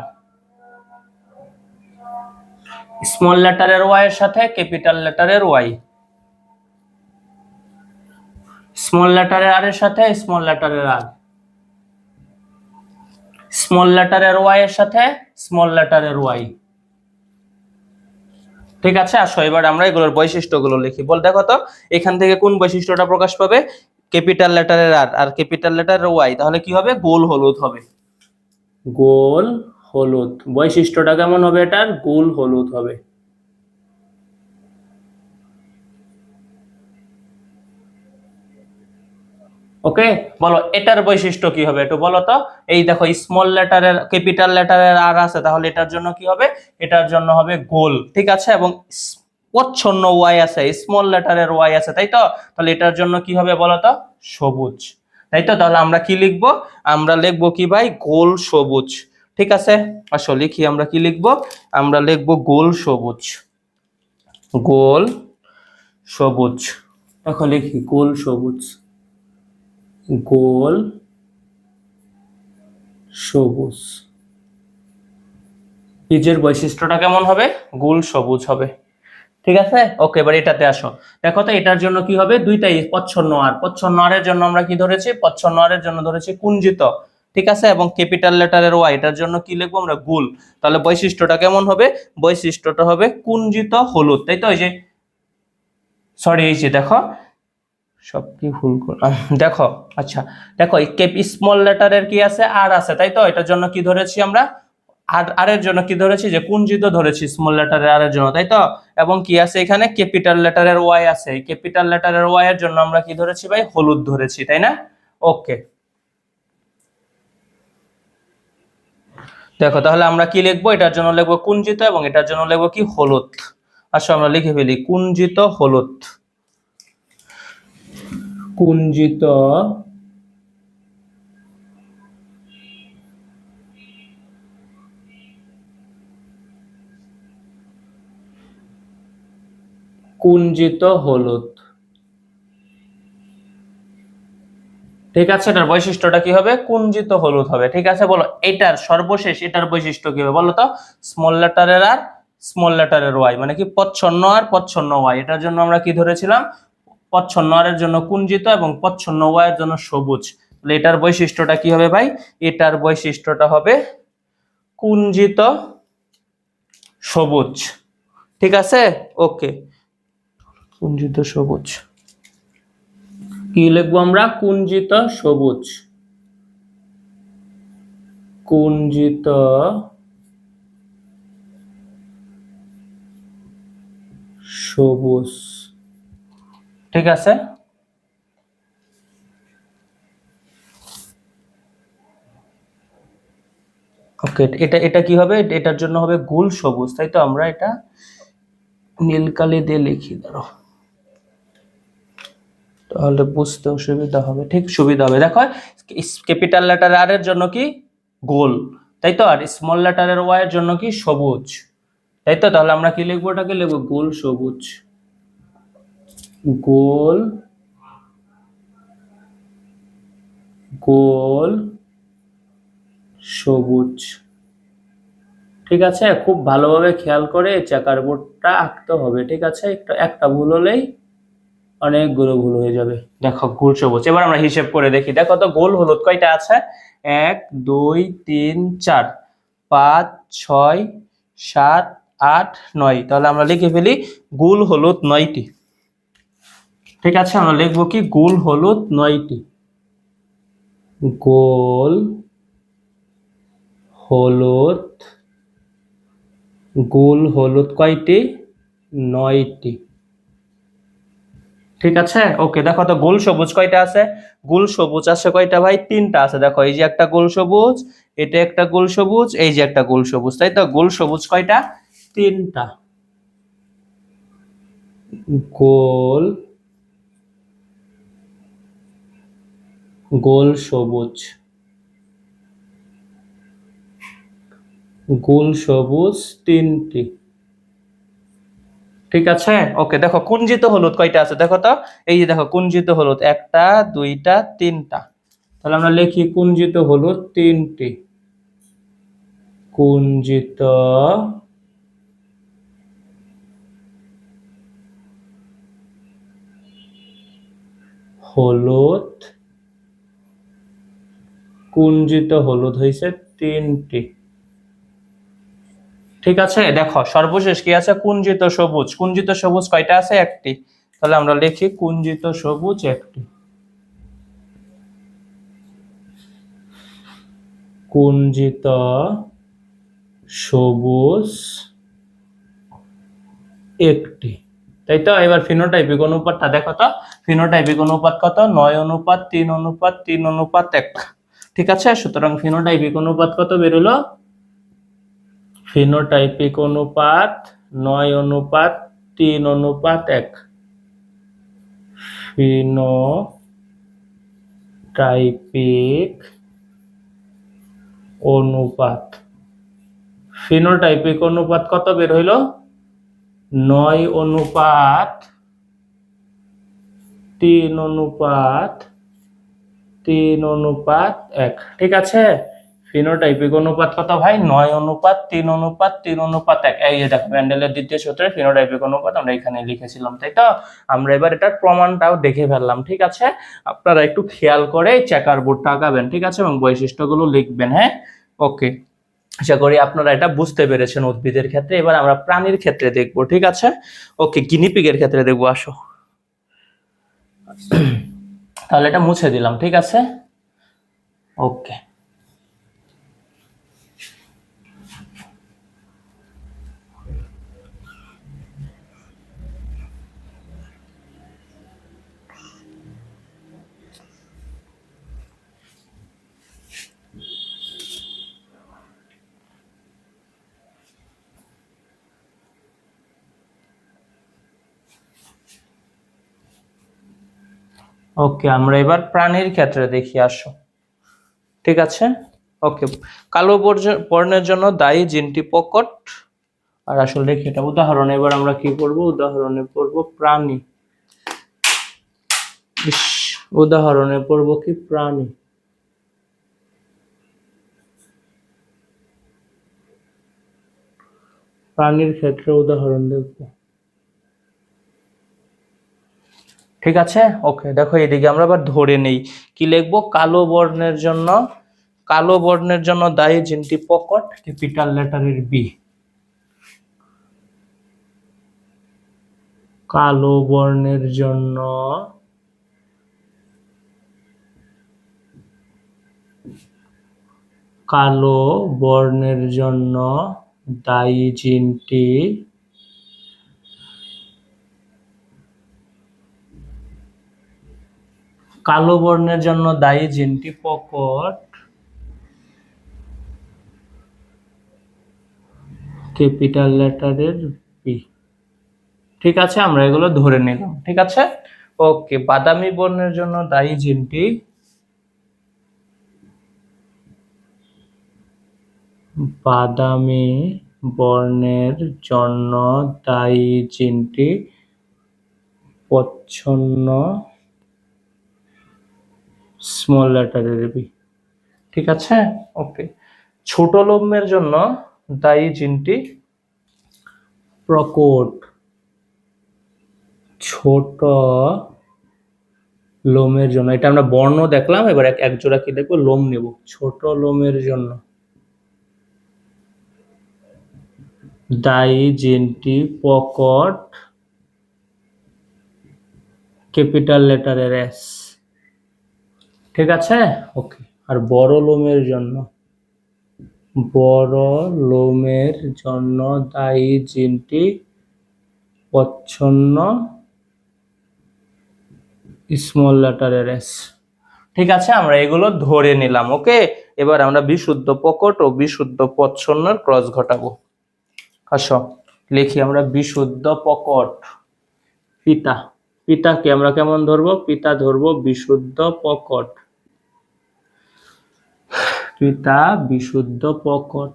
স্মল লেটারের ওয়াই এর সাথে ক্যাপিটাল লেটারের ওয়াই, স্মল লেটারের আর এর সাথে স্মল লেটারের আর, স্মল লেটারের ওয়াই এর সাথে স্মল লেটারের ওয়াই। ঠিক আছে, আসো এবার আমরা এগুলোর বৈশিষ্ট্যগুলো লিখি। বল দেখো তো এখান থেকে কোন বৈশিষ্ট্যটা প্রকাশ পাবে, ক্যাপিটাল লেটারের আর আর ক্যাপিটাল লেটারের ওয়াই, তাহলে কি হবে, গোল হলুদ হবে, গোল হলুদ। বৈশিষ্ট্যটা কেমন হবে, এটার গোল হলুদ হবে। ওকে, বলো এটার বৈশিষ্ট্য কি হবে একটু বলো তো। এই দেখো স্মল লেটারের ক্যাপিটাল লেটারের আর আছে, তাহলে এটার জন্য কি হবে, এটার জন্য হবে গোল। ঠিক আছে, এবং প্রচ্ছন্ন ওয়াই আছে, স্মল লেটারের ওয়াই আছে, তাই তো, তাহলে এটার জন্য কি হবে বলো তো, সবুজ, তাই তো। তাহলে আমরা কি লিখবো, আমরা লিখবো কি ভাই, গোল সবুজ। ঠিক আছে, আসো লিখি, আমরা কি লিখবো? আমরা লিখবো গোল সবুজ। গোল সবুজ, দেখো লিখি গোল সবুজ। গোল সবুজ, বীজের বৈশিষ্ট্যটা কেমন হবে? গোল সবুজ হবে। ঠিক আছে, ওকে, এবার এটাতে আসো। দেখো তো এটার জন্য কি হবে? দুইটাই প্রচ্ছন্ন আর। প্রচ্ছন্ন আর এর জন্য আমরা কি ধরেছি? প্রচ্ছন্ন আর এর জন্য ধরেছি কুঞ্জিত। ঠিক আছে, এবং ক্যাপিটাল লেটারের ওয়াই, এটার জন্য কি লিখবো আমরা? গোল। তাহলে বৈশিষ্ট্যটা কেমন হবে? বৈশিষ্ট্যটা হবে কুঞ্জিত হলুদ, তাই তো? এই যে, সরি, এই যে দেখো, সব কি ভুল করলাম, দেখো, আচ্ছা, দেখো এই স্মল লেটারের কি আছে? আর আছে, তাই তো? এটার জন্য কি ধরেছি আমরা? আর এর জন্য কি ধরেছি? যে কুঞ্জিত ধরেছি স্মল লেটারের আর এর জন্য, তাই তো? এবং কি আছে এখানে? ক্যাপিটাল লেটারের ওয়াই আছে, এই ক্যাপিটাল লেটারের ওয়াই এর জন্য আমরা কি ধরেছি ভাই? হলুদ ধরেছি, তাই না? ওকে, দেখো তাহলে আমরা কি লিখবো? এটার জন্য লিখবো কুঞ্জিত এবং এটার জন্য লিখবো কি? হলুদ। আসো আমরা লিখে ফেলি, কুঞ্জিত হলুদ। কুঞ্জিত কুঞ্জিত হলুদ। ঠিক আছে, এটার বৈশিষ্ট্যটা কি হবে? কুঞ্জিত হলুদ হবে। ঠিক আছে, বলো এটার সর্বশেষ এটার বৈশিষ্ট্য কি হবে বলো তো? স্মল লেটারের আর স্মল লেটারের ওয়াই, মানে কি? প্রচ্ছন্ন আর প্রচ্ছন্ন ওয়াই, এটার জন্য আমরা কি ধরেছিলাম? প্রচ্ছন্ন আর এর জন্য কুঞ্জিত এবং প্রচ্ছন্ন ওয়াই এর জন্য সবুজ। তাহলে এটার বৈশিষ্ট্যটা কি হবে ভাই? এটার বৈশিষ্ট্যটা হবে কুঞ্জিত সবুজ। ঠিক আছে, ওকে, কুঞ্জিত সবুজ। কি লিখবো আমরা? কুঞ্জিত সবুজ। কুঞ্জিত সবুজ। ঠিক আছে, ওকে, এটা এটা কি হবে? এটার জন্য হবে গোল সবুজ, তাই তো? আমরা এটা নীল কালি দিয়ে লিখি, দাঁড়ো, তাহলে বুঝতে অসুবিধা হবে। ঠিক, সুবিধা হবে। দেখো, ক্যাপিটাল লেটার আর এর জন্য কি? গোল, তাই তো? আর স্মল লেটারের ওয়াই এর জন্য কি? সবুজ, তাই তো? তাহলে আমরা কি লিখবো? ওটাকে লিখবো গোল সবুজ। গোল, গোল সবুজ। ঠিক আছে, খুব ভালোভাবে খেয়াল করে চেকার বোর্ডটা আঁকতে হবে। ঠিক আছে, একটা ভুল হলেই অনেকগুলো ভুল হয়ে যাবে। দেখো গোল সবুজ, এবার আমরা হিসেব করে দেখি। দেখো তো গোল হলুদ কয়টা আছে? 1 2 3 4 5 6 7 8 9। তাহলে আমরা লিখে ফেলি গোল হলুদ 9টি। ঠিক আছে, আমরা লিখবো কি? গোল হলুদ 9টি। গোল হলুদ, গোল হলুদ কয়টি? 9টি। ঠিক আছে, ওকে, দেখো তো গোল সবুজ কয়টা আছে? গোল সবুজ আছে কয়টা ভাই? 3টা আছে। দেখো, এই যে একটা গোল সবুজ, এটা একটা গোল সবুজ, এই যে একটা গোল সবুজ, তাই তো? গোল সবুজ কয়টা? 3টা। গোল, গোল সবুজ, গোল সবুজ 3টি। ঠিক আছে, ওকে, দেখো কুঞ্জিত হলুদ কয়টা আছে? দেখো তো, এই যে দেখো কুঞ্জিত হলুদ 1টা 2টা 3টা। তাহলে আমরা লিখি কুঞ্জিত হলুদ 3টি। কুঞ্জিত হলুদ, কুঞ্জিত হলুদ হয়েছে 3টি। ঠিক আছে, দেখো সর্বশেষ কি আছে? কুঞ্জিত সবুজ। কুঞ্জিত সবুজ কয়টা আছে? 1টি। তাহলে আমরা লিখি কুঞ্জিত সবুজ 1টি। কুঞ্জিত সবুজ 1টি, তাই তো? এবার ফিনোটাইপিক অনুপাতটা দেখো তো। ফিনোটাইপিক অনুপাত কত? 9:3:3:3:1। ঠিক আছে, সুতরাং ফিনোটাইপিক অনুপাত কত বেরোলো? ফিনোটাইপিক অনুপাত 9:3:1। ফিনোটাইপিক অনুপাত ফিনোটাইপিক অনুপাত কত বের হইল? 9:3:1। ঠিক আছে, ফিনোটাইপিক অনুপাত কত ভাই? 9:3:1। এই যে দেখো মেন্ডেলের দ্বিতীয় সূত্রে ফিনোটাইপিক অনুপাত আমরা এখানে লিখেছিলাম, তাই তো? আমরা এবার এটার প্রমাণটাও দেখে ফেললাম। ঠিক আছে, আপনারা একটু খেয়াল করে চেকার বোর্ডটা আঁকাবেন, ঠিক আছে, এবং বৈশিষ্ট্যগুলো লিখবেন। হ্যাঁ, ওকে, আশা করি আপনারা এটা বুঝতে পেরেছেন উদ্ভিদের ক্ষেত্রে। এবার আমরা প্রাণীর ক্ষেত্রে দেখব, ঠিক আছে? ওকে, গিনিপিগের ক্ষেত্রে দেখবো, আসো। তাহলে এটা মুছে দিলাম, ঠিক আছে? ওকে, ওকে, আমরা এবার প্রাণীর ক্ষেত্রে দেখি, আসো। ঠিক আছে, ওকে। কালো বর্ণের জন্য দায়ী জিনটি প্রকট। আর আসলে দেখি এটা উদাহরণ। এবার আমরা কি করব? উদাহরণে পড়ব প্রাণী। উদাহরণে পড়ব কি? প্রাণী। প্রাণীর ক্ষেত্রে উদাহরণ দেখব, ঠিক আছে? ওকে, দেখো এদিকে আমরা আবার ধরে নেই, কি লিখবো? কালো বর্ণের জন্য দায়ী জিনটি প্রকট, ক্যাপিটাল লেটারের বি। কালো বর্ণের জন্য দায়ী জিনটি প্রকট, ক্যাপিটাল লেটারের বি। ঠিক আছে, আমরা এগুলো ধরে নিলাম, ঠিক আছে? ওকে, বাদামি বর্ণের জন্য দায়ী জিনটি প্রচ্ছন্ন, স্মল লেটারের বি। ঠিক আছে, ওকে। ছোট লোমের জন্য দায়ী জিনটি প্রকট, ছোট লোমের জন্য। এটা আমরা বর্ণ দেখলাম, এবার এক জোড়া কি দেখবো? লোম নেব। ছোট লোমের জন্য দায়ী জিনটি প্রকট, ক্যাপিটাল লেটারের এস। ঠিক আছে, ওকে। আর বড় লোমের জন্য দায়ী জিনটি প্রচ্ছন্ন, স্মল লেটারের এস। ঠিক আছে, আমরা এগুলো ধরে নিলাম। ওকে, এবার আমরা বিশুদ্ধ প্রকট ও বিশুদ্ধ প্রচ্ছন্নের ক্রস ঘটাবো। আসো লিখি আমরা বিশুদ্ধ প্রকট। পিতাকে আমরা কেমন ধরবো? পিতা ধরবো বিশুদ্ধ প্রকট। পিতা বিশুদ্ধ প্রকট।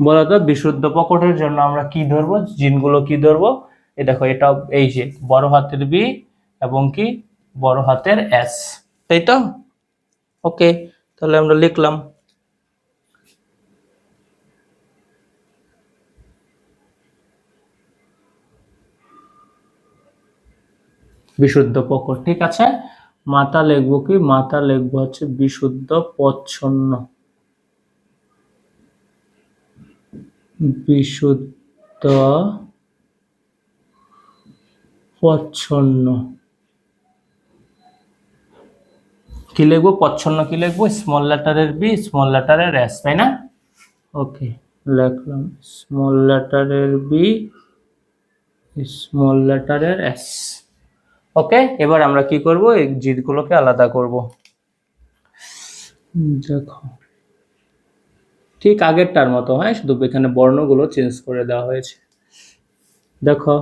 বলতো বিশুদ্ধ প্রকটের জন্য আমরা কি ধরবো? জিনগুলো কি ধরবো? এই দেখো, এটা এই যে বড় হাতের বি এবং কি বড় হাতের এস, তাই তো? ওকে, তাহলে আমরা লিখলাম বিশুদ্ধ প্রকট। ঠিক আছে, মাতা লিখবো কি? মাতা লিখবো হচ্ছে বিশুদ্ধ প্রচ্ছন্ন। বিশুদ্ধ প্রচ্ছন্ন কি লিখবো? প্রচ্ছন্ন কি লিখবো? স্মল লেটারের বি, স্মল লেটারের এস, তাই না? ওকে, লিখলাম স্মল লেটারের বি, স্মল লেটারের এস। ওকে, এবার আমরা কি করব? এই জিনগুলোকে আলাদা করব। দেখো ঠিক আগেরটার মতো, হ্যাঁ, শুধু এখানে বর্ণগুলো চেঞ্জ করে দেওয়া হয়েছে। দেখো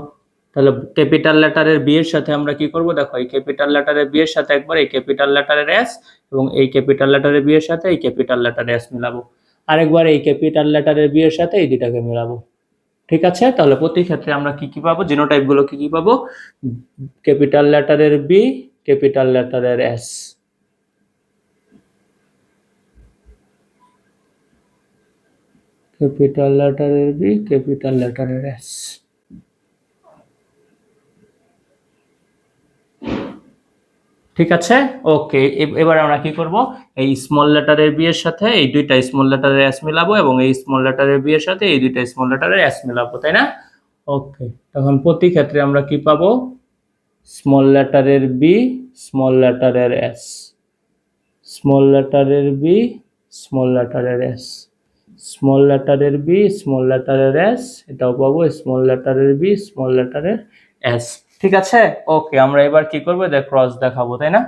তাহলে ক্যাপিটাল লেটারের বি এর সাথে আমরা কি করব, দেখো এই ক্যাপিটাল লেটারের বি এর সাথে একবার এই ক্যাপিটাল লেটারের এস এবং এই ক্যাপিটাল লেটারের বি এর সাথে এই ক্যাপিটাল লেটারের এস মিলাবো, আরেকবার এই ক্যাপিটাল লেটারের বি এর সাথে এই দুটাকে মিলাবো। ঠিক আছে, তাহলে প্রতি ক্ষেত্রে আমরা কি কি পাবো, জিনোটাইপ গুলো কি কি পাবো, ক্যাপিটাল লেটারের বি, ক্যাপিটাল লেটারের এস, ক্যাপিটাল লেটারের বি, ক্যাপিটাল লেটারের এস। ঠিক আছে, ওকে। এবার আমরা কি করব, এই স্মল লেটারের বি এর সাথে এই দুইটা স্মল লেটারের এস মিলাবো এবং এই স্মল লেটারের বি এর সাথে এই দুইটা স্মল লেটারের এস মিলাবো, তাই না? ওকে, তখন প্রতি ক্ষেত্রে আমরা কি পাবো, স্মল লেটারের বি, স্মল লেটারের এস, স্মল লেটারের বি, স্মল লেটারের এস, স্মল লেটারের বি, স্মল লেটারের এস, এটাও পাবো স্মল লেটারের বি, স্মল লেটারের এস। ঠিক আছে, ওকে। আমরা এবার কি করবো, দেখ ক্রস দেখাবো, তাই না?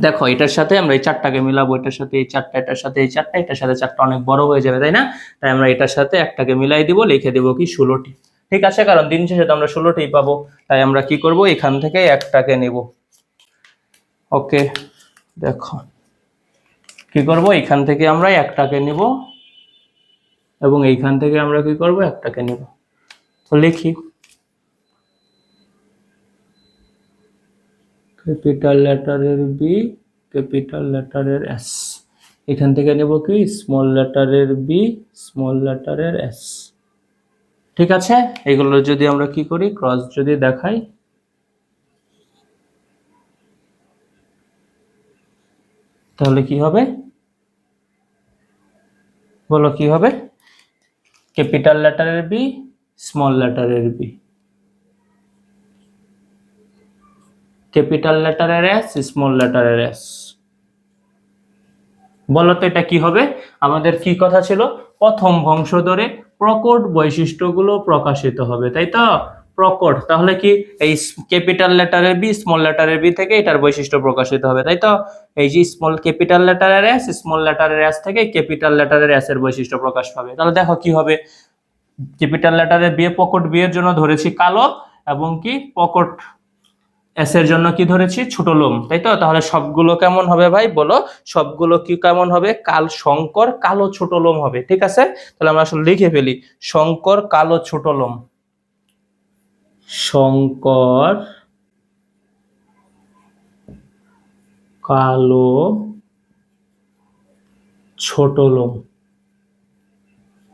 দেখো এটার সাথে আমরা এই চারটাকে মিলাবো, এটার সাথে এই চারটা, এটার সাথে এই চারটা, এটার সাথে চারটা অনেক বড় হয়ে যাবে, তাই না? তাই আমরা এটার সাথে একটাকে মিলাই দিব, লিখে দিব কি 16টি। ঠিক আছে, কারণ দিন শেষে তো আমরা 16টি পাবো, তাই আমরা কি করব, এখান থেকে একটাকে নিব। ওকে, দেখো কি করব, এখান থেকে আমরা একটাকে নিব এবং এইখান থেকে আমরা কি করব, একটাকে নিব। তো লিখি ক্যাপিটাল লেটারের বি, ক্যাপিটাল লেটারের এস, এখান থেকে নেব কি স্মল লেটারের বি, স্মল লেটারের এস। ঠিক আছে, এগুলো যদি আমরা কি করি, ক্রস যদি দেখাই, তাহলে কি হবে, বলো কি হবে, ক্যাপিটাল লেটারের বি, স্মল লেটারের বি, ক্যাপিটাল লেটারের এস, স্মল লেটারের এস। বলতো এটা কি হবে, আমাদের কি কথা ছিল, প্রথম বংশধরে প্রকট বৈশিষ্ট্যগুলো প্রকাশিত হবে, তাই তো? প্রকট, তাহলে কি এই ক্যাপিটাল লেটারের বি, স্মল লেটারের বি থেকে এটার বৈশিষ্ট্য প্রকাশিত হবে, তাই তো? এই যে স্মল ক্যাপিটাল লেটারের এস, স্মল লেটারের এস থেকে ক্যাপিটাল লেটারের এস এর বৈশিষ্ট্য প্রকাশ পাবে। তাহলে দেখো কি হবে, ক্যাপিটাল লেটারের বি, প্রকট বি এর জন্য ধরেছি কালো এবং কি প্রকট এস এর জন্য কি ধরেছি, ছোট লোম, তাই তো? তাহলে সবগুলো কেমন হবে ভাই, বলো সবগুলো কি কেমন হবে, শঙ্কর কালো ছোট লোম হবে। ঠিক আছে, তাহলে আমরা আসলে লিখে ফেলি, শঙ্কর কালো ছোট লোম, শঙ্কর কালো ছোট লোম,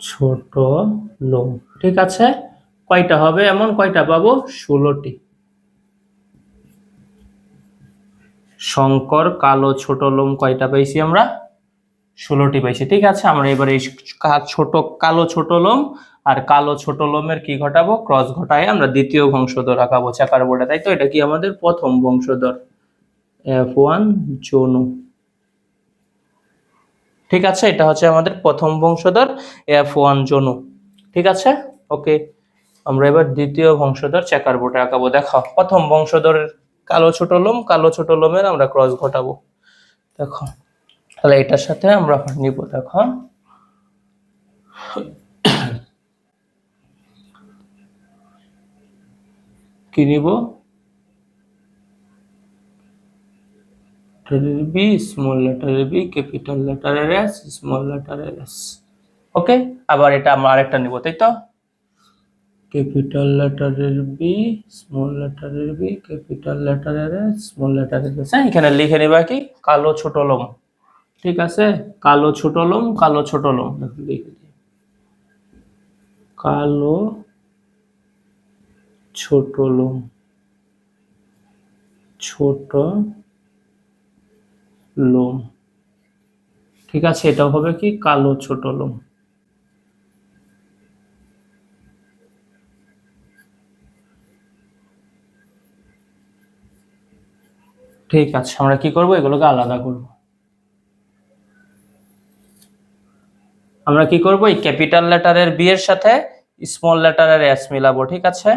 ছোট লোম। ঠিক আছে, কয়টা হবে, এমন কয়টা পাবো, 16টি। শঙ্কর কালো ছোট লোম কয়টা পাইছি আমরা, 16টি পাইছি। ঠিক আছে, আমরা এবার এই ছোট কালো ছোট লোম আর কালো ছোট লোমের কি ঘটাবো, ক্রস ঘটায় আমরা দ্বিতীয় বংশধর আঁকাবো চাকার বোর্ডে, তাই তো? এটা কি আমাদের প্রথম বংশধর, F1 যৌন। ঠিক আছে, এটা হচ্ছে আমাদের প্রথম বংশধর F1 যৌন। ঠিক আছে, ওকে। আমরা এবার দ্বিতীয় বংশধর চেকার বোর্ডে আঁকাবো। দেখো প্রথম বংশধরের কালো ছোট লোম, কালো ছোট লোমের আমরা ক্রস ঘটাবো। দেখো তাহলে এটার সাথে আমরা নিব, দেখো কি নিব, লেটারের বি, স্মল লেটারের বি, ক্যাপিটাল লেটারের এস, স্মল লেটারের এস। ওকে, আবার এটা আমরা আরেকটা নিব, তাই তো? ক্যাপিটাল লেটারের বি, স্মল লেটারের বি, ক্যাপিটাল লেটারের এস, স্মল লেটারের এস। হ্যাঁ, এখানে লিখে নিবা কি কালো ছোট লোম। ঠিক আছে, কালো ছোট লোম, কালো ছোট লোম, লিখে দিই কালো ছোট লোম, ছোট লোম। ঠিক আছে, এটাও হবে কি কালো ছোট লোম। ঠিক আছে, আমরা কি করব, এগুলোকে আলাদা করব। আমরা কি করব, এই ক্যাপিটাল লেটারের বি এর সাথে স্মল লেটারের এস মিলাবো। ঠিক আছে,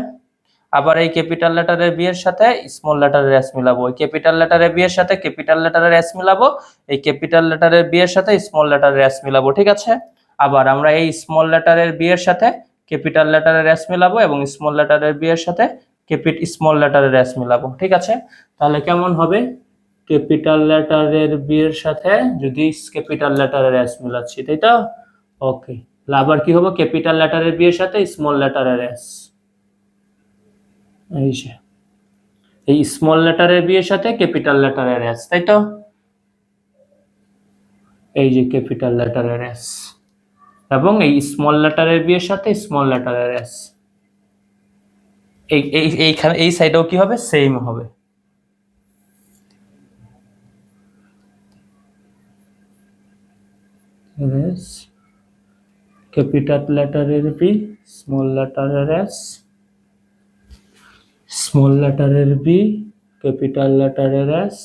আবার এই ক্যাপিটাল লেটারের বি এর সাথে স্মল লেটারের এস মিলাবো, এই ক্যাপিটাল লেটারের বি এর সাথে ক্যাপিটাল লেটারের এস মিলাবো, এই ক্যাপিটাল লেটারের বি এর সাথে স্মল লেটারের এস মিলাবো। ঠিক আছে, আবার আমরা এই স্মল লেটারের বি এর সাথে ক্যাপিটাল লেটারের এস মিলাবো এবং স্মল লেটারের বি এর সাথে স্মল লেটারের এস মিলাবো। ঠিক আছে, তাহলে কেমন হবে? ক্যাপিটাল লেটারের বি এর সাথে যদি ক্যাপিটাল লেটারের এস মিলাচ্ছি, তাই তো? ওকে, আবার কি হবে? ক্যাপিটাল লেটারের বি এর সাথে স্মল লেটারের এস। এই যে এই স্মল লেটারের বি এর সাথে ক্যাপিটাল লেটারের এস, তাই তো? এই যে ক্যাপিটাল লেটারের এস এবং এই স্মল লেটারের বি এর সাথে স্মল লেটারের এস। এইখানে এই সাইডেও কি হবে? সেম হবে। এস ক্যাপিটাল লেটারের বি, স্মল লেটারের এস, স্মল লেটারের বি, ক্যাপিটাল লেটারের এস,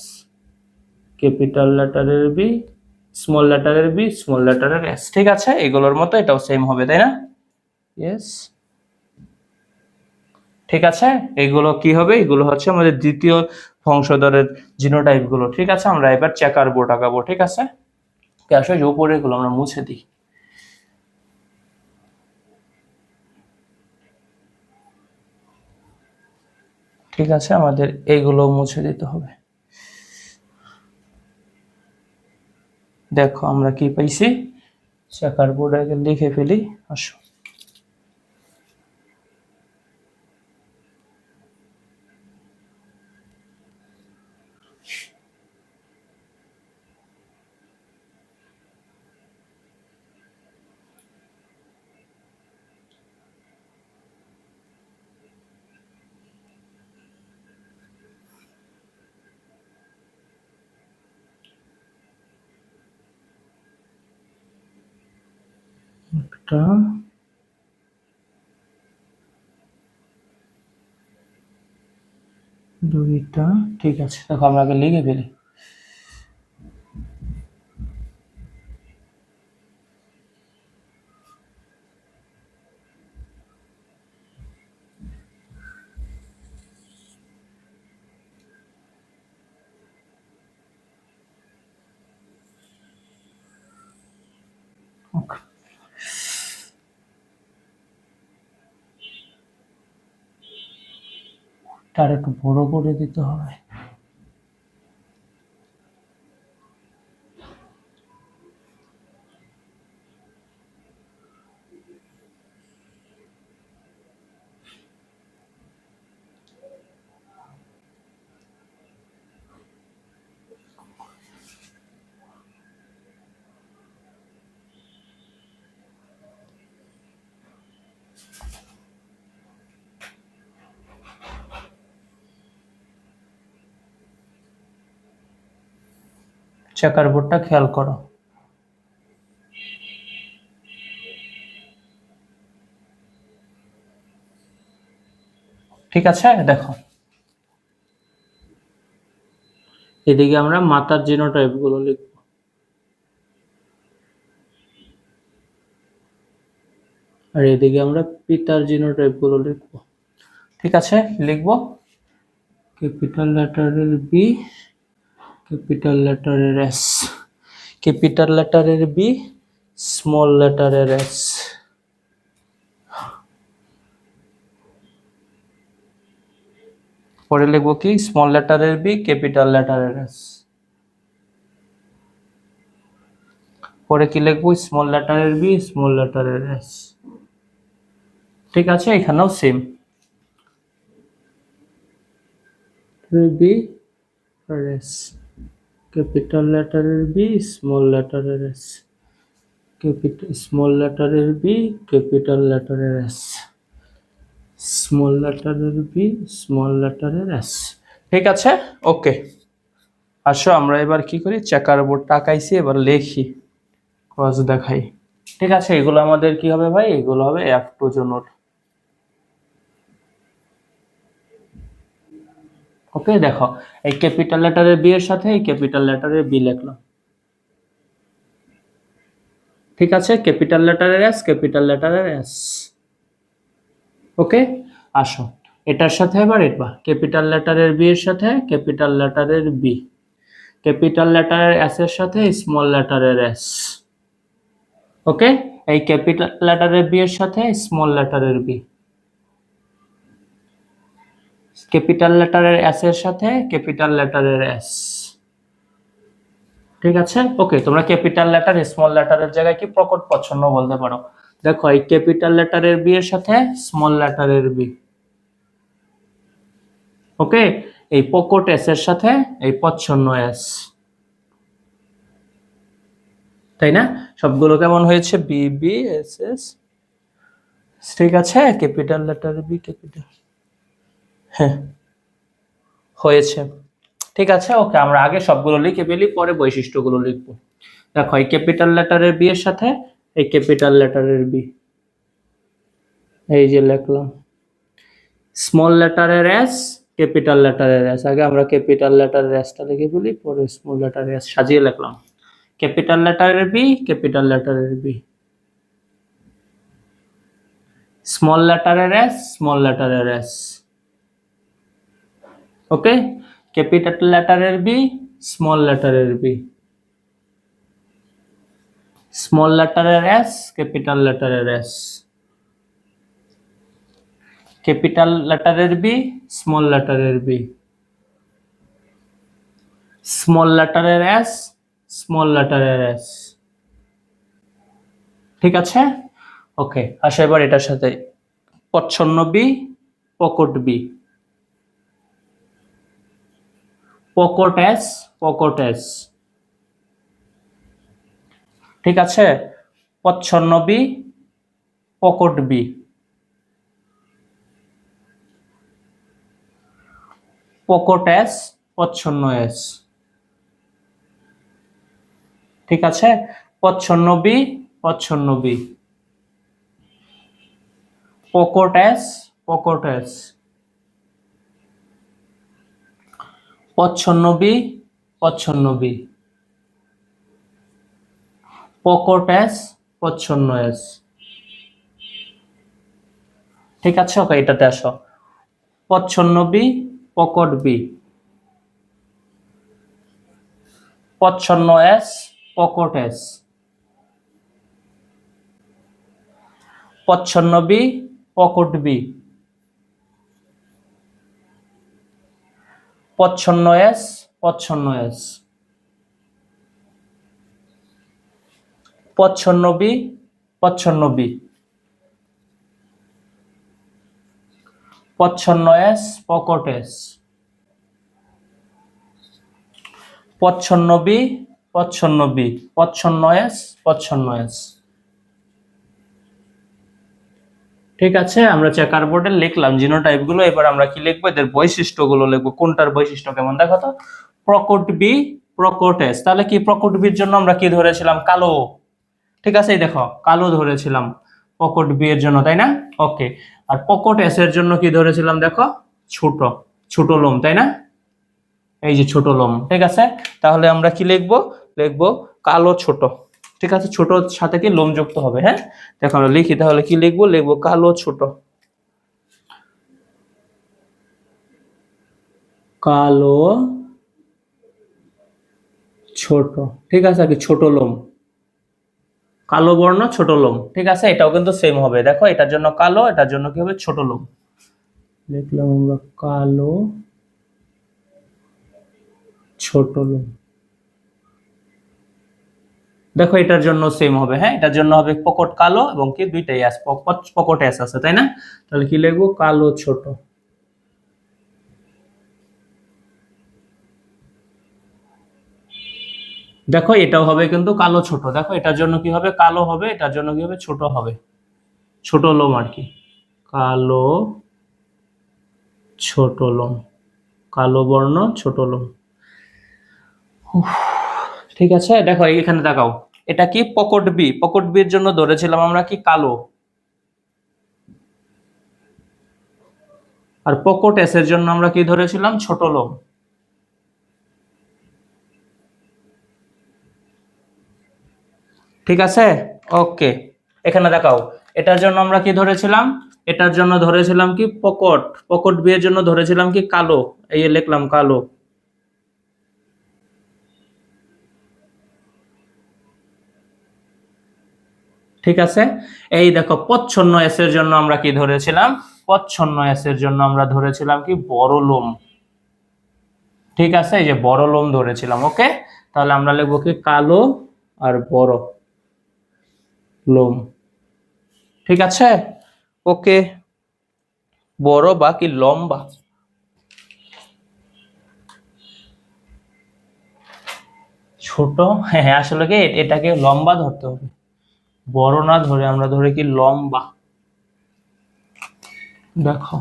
ক্যাপিটাল লেটারের বি, স্মল লেটারের বি, স্মল লেটারের এস। ঠিক আছে, এগুলোর মতো এটাও সেম হবে, তাই না? ইয়েস, ঠিক আছে। এগুলো কি হবে? এগুলো হচ্ছে আমাদের দ্বিতীয় বংশধরের জিনোটাইপ গুলো। ঠিক আছে, আমরা এবার চেকার বোর্ড আঁকাবো। ঠিক আছে, আসলে যে উপরে এগুলো আমরা মুছে দিই। ঠিক আছে, আমাদের এইগুলো মুছে দিতে হবে। দেখো আমরা কি পাইছি, চেকার বোর্ডে লিখে ফেলি। আসো, একটা, দুইটা। ঠিক আছে, দেখো আমরা আগে লিখে ফেলি। Okay. তার একটু বড় করে দিতে হবে। চেকার বোর্ডটা খেয়াল করো। ঠিক আছে, দেখো এদিকে আমরা মাতার জিনোটাইপ গুলো লিখবো, আর এদিকে আমরা পিতার জিনোটাইপ গুলো লিখবো। ঠিক আছে, লিখবো ক্যাপিটাল লেটারের বি, ক্যাপিটাল লেটারের এস, ক্যাপিটাল লেটারের বি, স্মল লেটারের এস, পরে লিখবো কি? স্মল লেটারের বি, ক্যাপিটাল লেটারের এস। পরে কি লিখবো? স্মল লেটারের বি, স্মল লেটারের এস। ঠিক আছে, এখানেও সেম, বি আর এস, ক্যাপিটাল লেটারের বি, স্মল লেটারের এস, ক্যাপিটাল স্মল লেটারের বি, ক্যাপিটাল লেটারের এস, স্মল লেটারের বি, স্মল লেটারের এস। ঠিক আছে, ওকে। আসো আমরা এবার কি করি, চেকার বোর্ডটা আঁকাইছি, এবার লেখি, ক্রস দেখাই। ঠিক আছে, এগুলো আমাদের কি হবে ভাই? এগুলো হবে F2 জোনোড। ওকে, দেখো এই ক্যাপিটাল লেটারের বি এর সাথে এই ক্যাপিটাল লেটারের বি লিখলাম। ঠিক আছে, ক্যাপিটাল লেটারের এস, ক্যাপিটাল লেটারের এস। ওকে, আসো এটার সাথে এবার এটা ক্যাপিটাল লেটারের বি এর সাথে ক্যাপিটাল লেটারের বি, ক্যাপিটাল লেটারের এস এর সাথে স্মল লেটারের এস। ওকে, এই ক্যাপিটাল লেটারের বি এর সাথে স্মল লেটারের বি, ক্যাপিটাল লেটারের এস এর সাথে ক্যাপিটাল লেটারের এস। ঠিক আছে, ওকে। তোমরা ক্যাপিটাল লেটার স্মল লেটারের জায়গায় কি প্রকট প্রচ্ছন্ন বলতে পারো। দেখো এই ক্যাপিটাল লেটারের বি এর সাথে স্মল লেটারের বি, ওকে। এই প্রকট এস এর সাথে এই প্রচ্ছন্ন এস, তাই না? সবগুলো কেমন হয়েছে? B B S S. ঠিক আছে, ক্যাপিটাল লেটার বি ক্যাপিটাল, হ্যাঁ হয়েছে। ঠিক আছে, ওকে। আমরা আগে সবগুলো লিখে ফেলি, পরে বৈশিষ্ট্যগুলো লিখবো। দেখো এই ক্যাপিটাল লেটারের বি এর সাথে এই ক্যাপিটাল লেটারের বি, এই যে লিখলাম। স্মল লেটারের এস, ক্যাপিটাল লেটারের এস। আগে আমরা ক্যাপিটাল লেটারের এসটা লিখে ফেলি, পরে স্মল লেটারের এস সাজিয়ে লিখলাম। ক্যাপিটাল লেটারের বি, ক্যাপিটাল লেটারের বি, স্মল লেটারের এস, স্মল লেটারের এস, ওকে। ক্যাপিটাল লেটারের বি, স্মল লেটারের বি, স্মল লেটারের এস, ক্যাপিটাল লেটারের এস, ক্যাপিটাল লেটারের বি, স্মল লেটারের বি, স্মল লেটারের এস, স্মল লেটারের এস। ঠিক আছে, ওকে। আসো এবার এটার সাথে প্রচ্ছন্ন বি, প্রকট বি, প্রকট এস, প্রকট এস। ঠিক আছে, প্রচ্ছন্ন বি, প্রকট বি, প্রকট এস, প্রচ্ছন্ন এস। ঠিক আছে, প্রচ্ছন্ন বি, প্রচ্ছন্ন বি, প্রকট এস, প্রকট এস, প্রচ্ছন্ন বি, প্রচ্ছন্ন বি, প্রকট এস, প্রচ্ছন্ন এস। ঠিক আছে, ওকে। এটাতে আসো, প্রচ্ছন্ন বি, প্রকট বি, প্রচ্ছন্ন এস, প্রকট এস, প্রচ্ছন্ন বি, প্রকট বি, প্রচ্ছন্ন এস, প্রচ্ছন্ন এস, প্রচ্ছন্ন বি, প্রচ্ছন্ন বি, প্রচ্ছন্ন এস, প্রকট এস, প্রচ্ছন্ন বি, প্রচ্ছন্ন বি, প্রচ্ছন্ন এস, প্রচ্ছন্ন এস। ঠিক আছে, আমরা চেকার বোর্ডে লিখলাম জিনোটাইপ গুলো। এবার আমরা কি লিখবো? এদের বৈশিষ্ট্যগুলো লিখবো। কোনটার বৈশিষ্ট্য কেমন দেখো তো। প্রকট বি, প্রকট এস। তাহলে কি প্রকট বির জন্য আমরা কি ধরেছিলাম? কালো। ঠিক আছে, এই দেখো কালো ধরেছিলাম প্রকট বি এর জন্য, তাই না? ওকে। আর প্রকট এস এর জন্য কি ধরেছিলাম? দেখো ছোট, ছোট লোম, তাই না? এই যে ছোট লোম। ঠিক আছে, তাহলে আমরা কি লিখবো? লিখবো কালো ছোট। ঠিক আছে, ছোট সাথে কি লোম যুক্ত হবে। হ্যাঁ, দেখো আমরা লিখি তাহলে কি লিখবো? লিখবো কালো ছোট, কালো ছোট। ঠিক আছে, কি ছোট লোম, কালো বর্ণ ছোট লোম। ঠিক আছে, এটাও কিন্তু সেম হবে। দেখো এটার জন্য কালো, এটার জন্য কি হবে? ছোট লোম। লিখলাম আমরা কালো ছোট লোম। দেখো এটার জন্য সেম হবে। হ্যাঁ, এটার জন্য হবে প্রকট কালো এবং কি দুইটাই এস, প্রকট এস আছে, তাই না? তাহলে কি লিখবো? কালো ছোট। দেখো এটাও হবে কিন্তু কালো ছোট। দেখো এটার জন্য কি হবে? কালো হবে, এটার জন্য কি হবে? ছোট হবে, ছোট লোম আর কি। কালো ছোট লোম, কালো বর্ণ ছোট লোম। ঠিক আছে, দেখো এখানে দেখাও, এটা কি? পকট বি। পকট বির জন্য ধরেছিলাম আমরা কি? কালো। আর পকট এস এর জন্য আমরা কি ধরেছিলাম? ছোট লোম। ঠিক আছে, ওকে। এখানে দেখাও, এটার জন্য আমরা কি ধরেছিলাম? এটার জন্য ধরেছিলাম কি? পকট। পকট বি এর জন্য ধরেছিলাম কি? কালো। এই লিখলাম কালো। ঠিক আছে। এই দেখো প্রচ্ছন্ন এস এর জন্য আমরা কি ধরেছিলাম, প্রচ্ছন্ন এস এর জন্য আমরা ধরেছিলাম কি বড় লোম। ঠিক আছে, এই যে বড় লোম ধরেছিলাম। ওকে, তাহলে আমরা লিখবো কি কালো আর বড় লোম। ঠিক আছে, ওকে, বড় বা কি লম্বা। ছোট, হ্যাঁ হ্যাঁ, আসলে কি এটাকে লম্বা ধরতে হবে, বড় না ধরে আমরা ধরে কি লম্বা। দেখো,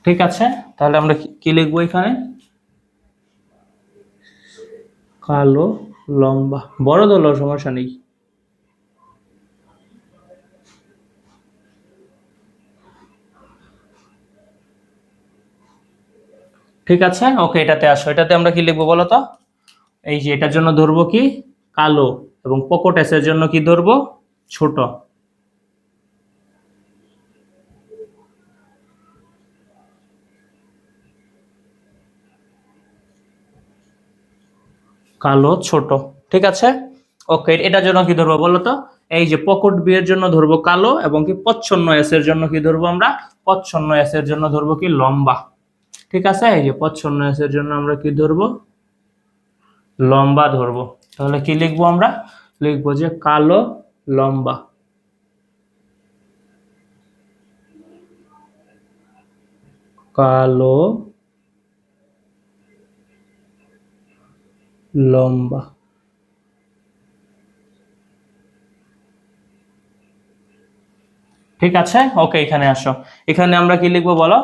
ঠিক আছে, তাহলে আমরা কি লিখবো এখানে, কালো লম্বা, বড় ধরলেও সমস্যা নেই। ঠিক আছে, ওকে, এটাতে আসো, এটাতে আমরা কি লিখবো বলো তো। এই যে এটার জন্য ধরবো কি কালো, এবং পকেট এস এর জন্য কি ধরবো ছোট। কালো ছোট। ঠিক আছে, ওকে, এটার জন্য কি ধরবো বলো তো। এই যে পকেট বি এর জন্য ধরবো কালো, এবং কি প্রচ্ছন্ন এস এর জন্য কি ধরবো আমরা, প্রচ্ছন্ন এস এর জন্য ধরবো কি লম্বা। ঠিক আছে, এই যে প্রচ্ছন্ন এস এর জন্য আমরা কি ধরবো, লম্বা ধরবো। তাহলে কি লিখবো আমরা, লিখবো যে কালো লম্বা। কালো লম্বা। ঠিক আছে, ওকে, এখানে আসো, এখানে আমরা কি লিখবো বলো,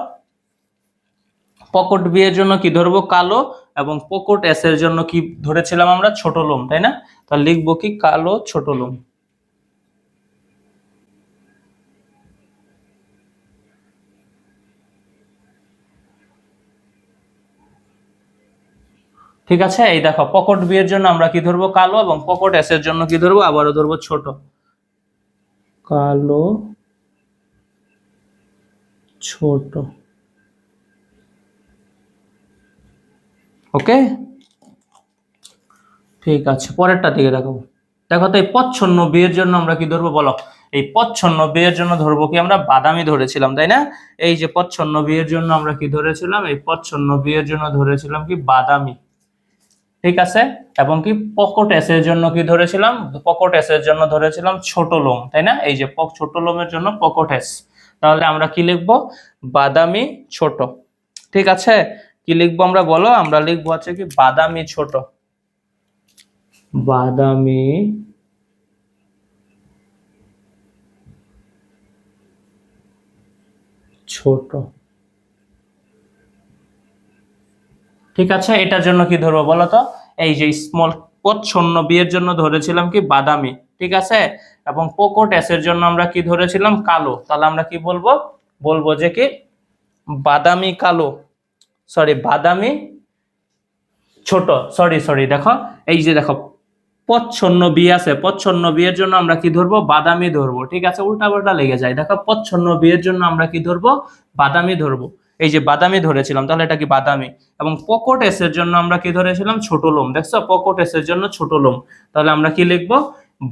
পকেট বি এর জন্য কি ধরবো কালো, এবং পকেট এস এর জন্য কি ধরেছিলাম আমরা ছোট লোম, তাই না। তাহলে লিখবো কি কালো ছোট লোম। ঠিক আছে, এই দেখো পকেট বি এর জন্য আমরা কি ধরবো কালো, এবং পকেট এস এর জন্য কি ধরবো আবারও ধরবো ছোট, কালো ছোট। ওকে, ঠিক আছে, পরেরটা দিকে দেখো। দেখো তো এই প্রচ্ছন্ন বি এর জন্য আমরা কি ধরবো বলো, এই প্রচ্ছন্ন বি এর জন্য ধরবো কি আমরা বাদামি ধরেছিলাম, তাই না। এই যে প্রচ্ছন্ন বি এর জন্য আমরা কি ধরেছিলাম, এই প্রচ্ছন্ন বি এর জন্য ধরেছিলাম কি বাদামি। ঠিক আছে, এবং কি পকেট এস এর জন্য কি ধরেছিলাম, পকেট এস এর জন্য ধরেছিলাম ছোট লোম, তাই না। এই যে ছোট লোমের জন্য পকেট এস। তাহলে আমরা কি লিখবো, বাদামি ছোট। ঠিক আছে, কি লিখবো আমরা বলো, আমরা লিখবো হচ্ছে কি বাদামি ছোট, বাদামি ছোট। ঠিক আছে, এটার জন্য কি ধরবো বলো তো, এই যে স্মল প্রচ্ছন্ন বি এর জন্য ধরেছিলাম কি বাদামি। ঠিক আছে, এবং পকেট এস এর জন্য আমরা কি ধরেছিলাম কালো। তাহলে আমরা কি বলবো, বলবো যে কি বাদামি কালো, সরি বাদামি ছোট, সরি সরি দেখো, এই যে দেখো প্রচ্ছন্ন বি আছে, প্রচ্ছন্ন বি এর জন্য আমরা কি ধরবো বাদামি ধরবো। ঠিক আছে, উল্টা পাল্টা লেগে যায়, দেখো প্রচ্ছন্ন বি এর জন্য আমরা কি ধরবো বাদামি ধরবো। এই যে বাদামি ধরেছিলাম, তাহলে এটা কি বাদামি, এবং পকেট এস এর জন্য আমরা কি ধরেছিলাম ছোট লোম, দেখছো পকেট এস এর জন্য ছোট লোম। তাহলে আমরা কি লিখবো,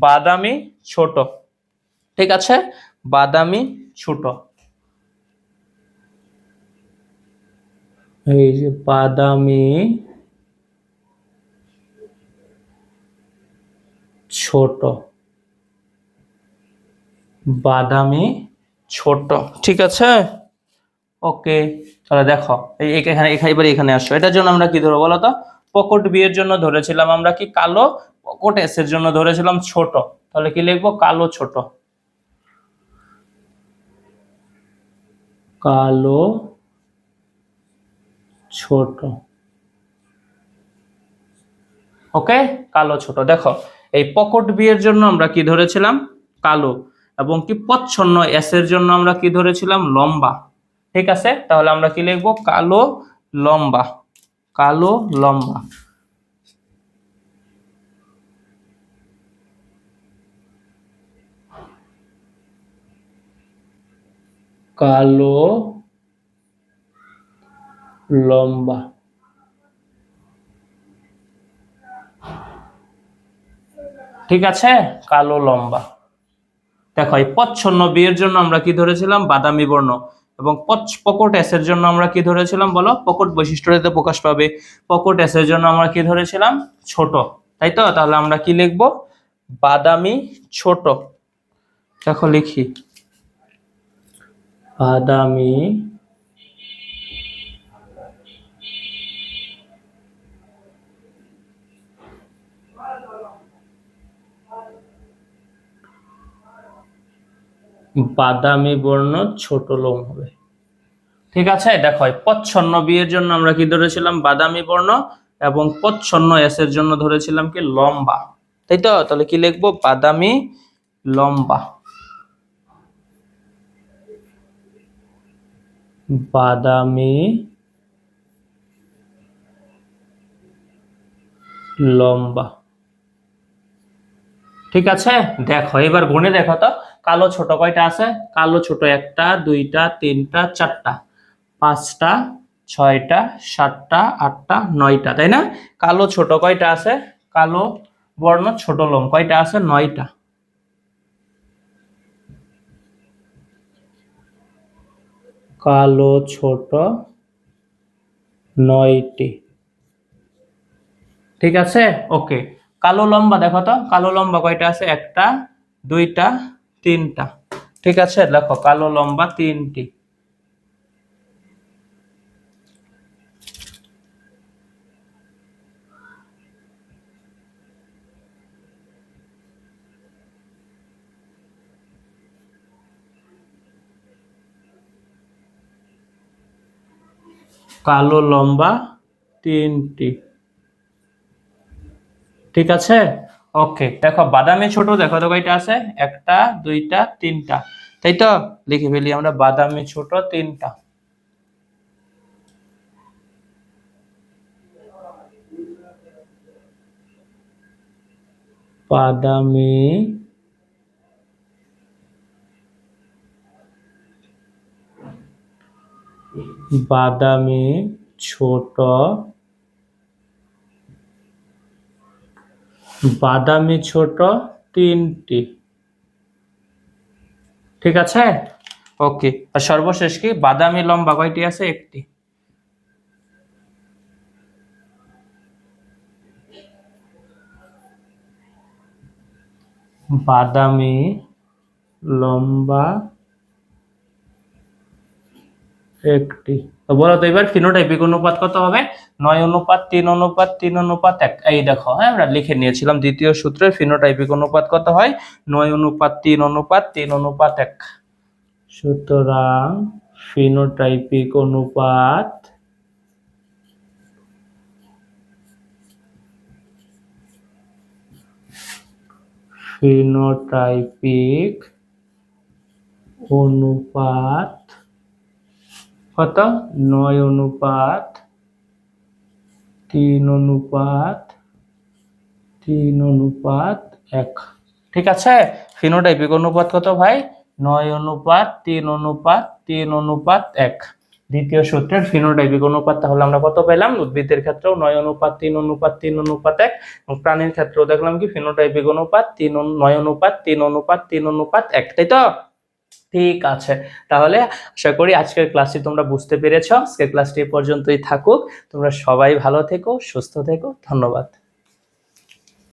বাদামি ছোট। ঠিক আছে, বাদামি ছোট। এই যে বাদামি ছোট, বাদামি ছোট। ঠিক আছে, ওকে, তাহলে দেখো এখানে এখানে এবারে এখানে আসো, এটার জন্য আমরা কি ধরবো বলো তো, পকেট বি এর জন্য ধরেছিলাম আমরা কি কালো, পকেট এস এর জন্য ধরেছিলাম ছোট। তাহলে কি লিখবো, কালো ছোট, কালো ছোট। ওকে, কালো ছোট। দেখো এই পকেট বি এর জন্য আমরা কি ধরেছিলাম কালো, এবং কি প্রচ্ছন্ন এস এর জন্য আমরা কি ধরেছিলাম লম্বা। ঠিক আছে, তাহলে আমরা কি লিখবো, কালো লম্বা, কালো লম্বা, কালো লম্বা। ঠিক আছে, কালো লম্বা। দেখো এই পচ্ছন্ন বি এর জন্য আমরা কি ধরেছিলাম, বাদামি বর্ণ, এবং প্রকট এস এর জন্য আমরা কি ধরেছিলাম বলো, প্রকট বৈশিষ্ট্যতে প্রকাশ পাবে। প্রকট এস এর জন্য আমরা কি ধরেছিলাম, ছোট, তাই তো? তাহলে আমরা কি লিখবো, বাদামি ছোট। দেখো লিখি, বাদামি বাদামি বর্ণ ছোট লোম হবে। ঠিক আছে, দেখো প্রচ্ছন্ন বি এর জন্য আমরা কি ধরেছিলাম, বাদামি বর্ণ, এবং প্রচ্ছন্ন এস এর জন্য ধরেছিলাম কি, লম্বা, তাই তো? তাহলে কি লিখবো, বাদামি লম্বা। বাদামি লম্বা। ঠিক আছে, দেখো এবার গুণে দেখো তো, কালো ছোট কয়টা আছে, কালো ছোট একটা, দুইটা, তিনটা, চারটা, পাঁচটা, ছয়টা, সাতটা, আটটা, নয়টা, তাই না? কালো ছোট কয়টা আছে, কালো বর্ণ ছোট লোম কয়টা আছে, 9টা। কালো ছোট 9টি। ঠিক আছে, ওকে। কালো লম্বা দেখো তো, কালো লম্বা কয়টা আছে, একটা, দুইটা, তিনটা। ঠিক আছে, দেখো কালো লম্বা 3টি। কালো লম্বা 3টি। ঠিক আছে, ওকে। দেখো বাদামি ছোট দেখো তো কয়টা আছে, একটা, দুইটা, তিনটা, তাই তো? লিখে ফেলি আমরা, বাদামি ছোট 3টা। বাদামি বাদামি ছোট, বাদামি ছোট 3টি। ঠিক আছে, ওকে। আর সর্বশেষ কি, বাদামি লম্বা কয়টি আছে, 1টি। বাদামি লম্বা 1টি। তো বলো তো এবার ফিনোটাইপিক অনুপাত কত হবে, 9:3:3:3:1। এই দেখো, হ্যাঁ আমরা লিখে নিয়েছিলাম দ্বিতীয় সূত্রের ফিনোটাইপিক অনুপাত কত হয়, 9:3:3:1। সুতরাং ফিনোটাইপিক অনুপাত ফিনোটাইপিক অনুপাত কত, 9:3:3:1। ঠিক আছে, ফিনোটাইপিক অনুপাত কত ভাই, 9:3:3:1। দ্বিতীয় সূত্রের ফিনোটাইপিক অনুপাত তাহলে আমরা কত পেলাম, উদ্ভিদের ক্ষেত্রেও 9:3:3:1, এবং প্রাণীর ক্ষেত্রেও দেখলাম কি ফিনোটাইপিক অনুপাত 9:3:3:1, তাই তো? ঠিক আছে, তাহলে আশা করি আজকের ক্লাসটি তোমরা বুঝতে পেরেছো। আজকের ক্লাসটি পর্যন্তই থাকুক, তোমরা সবাই ভালো থেকো, সুস্থ থেকো, ধন্যবাদ।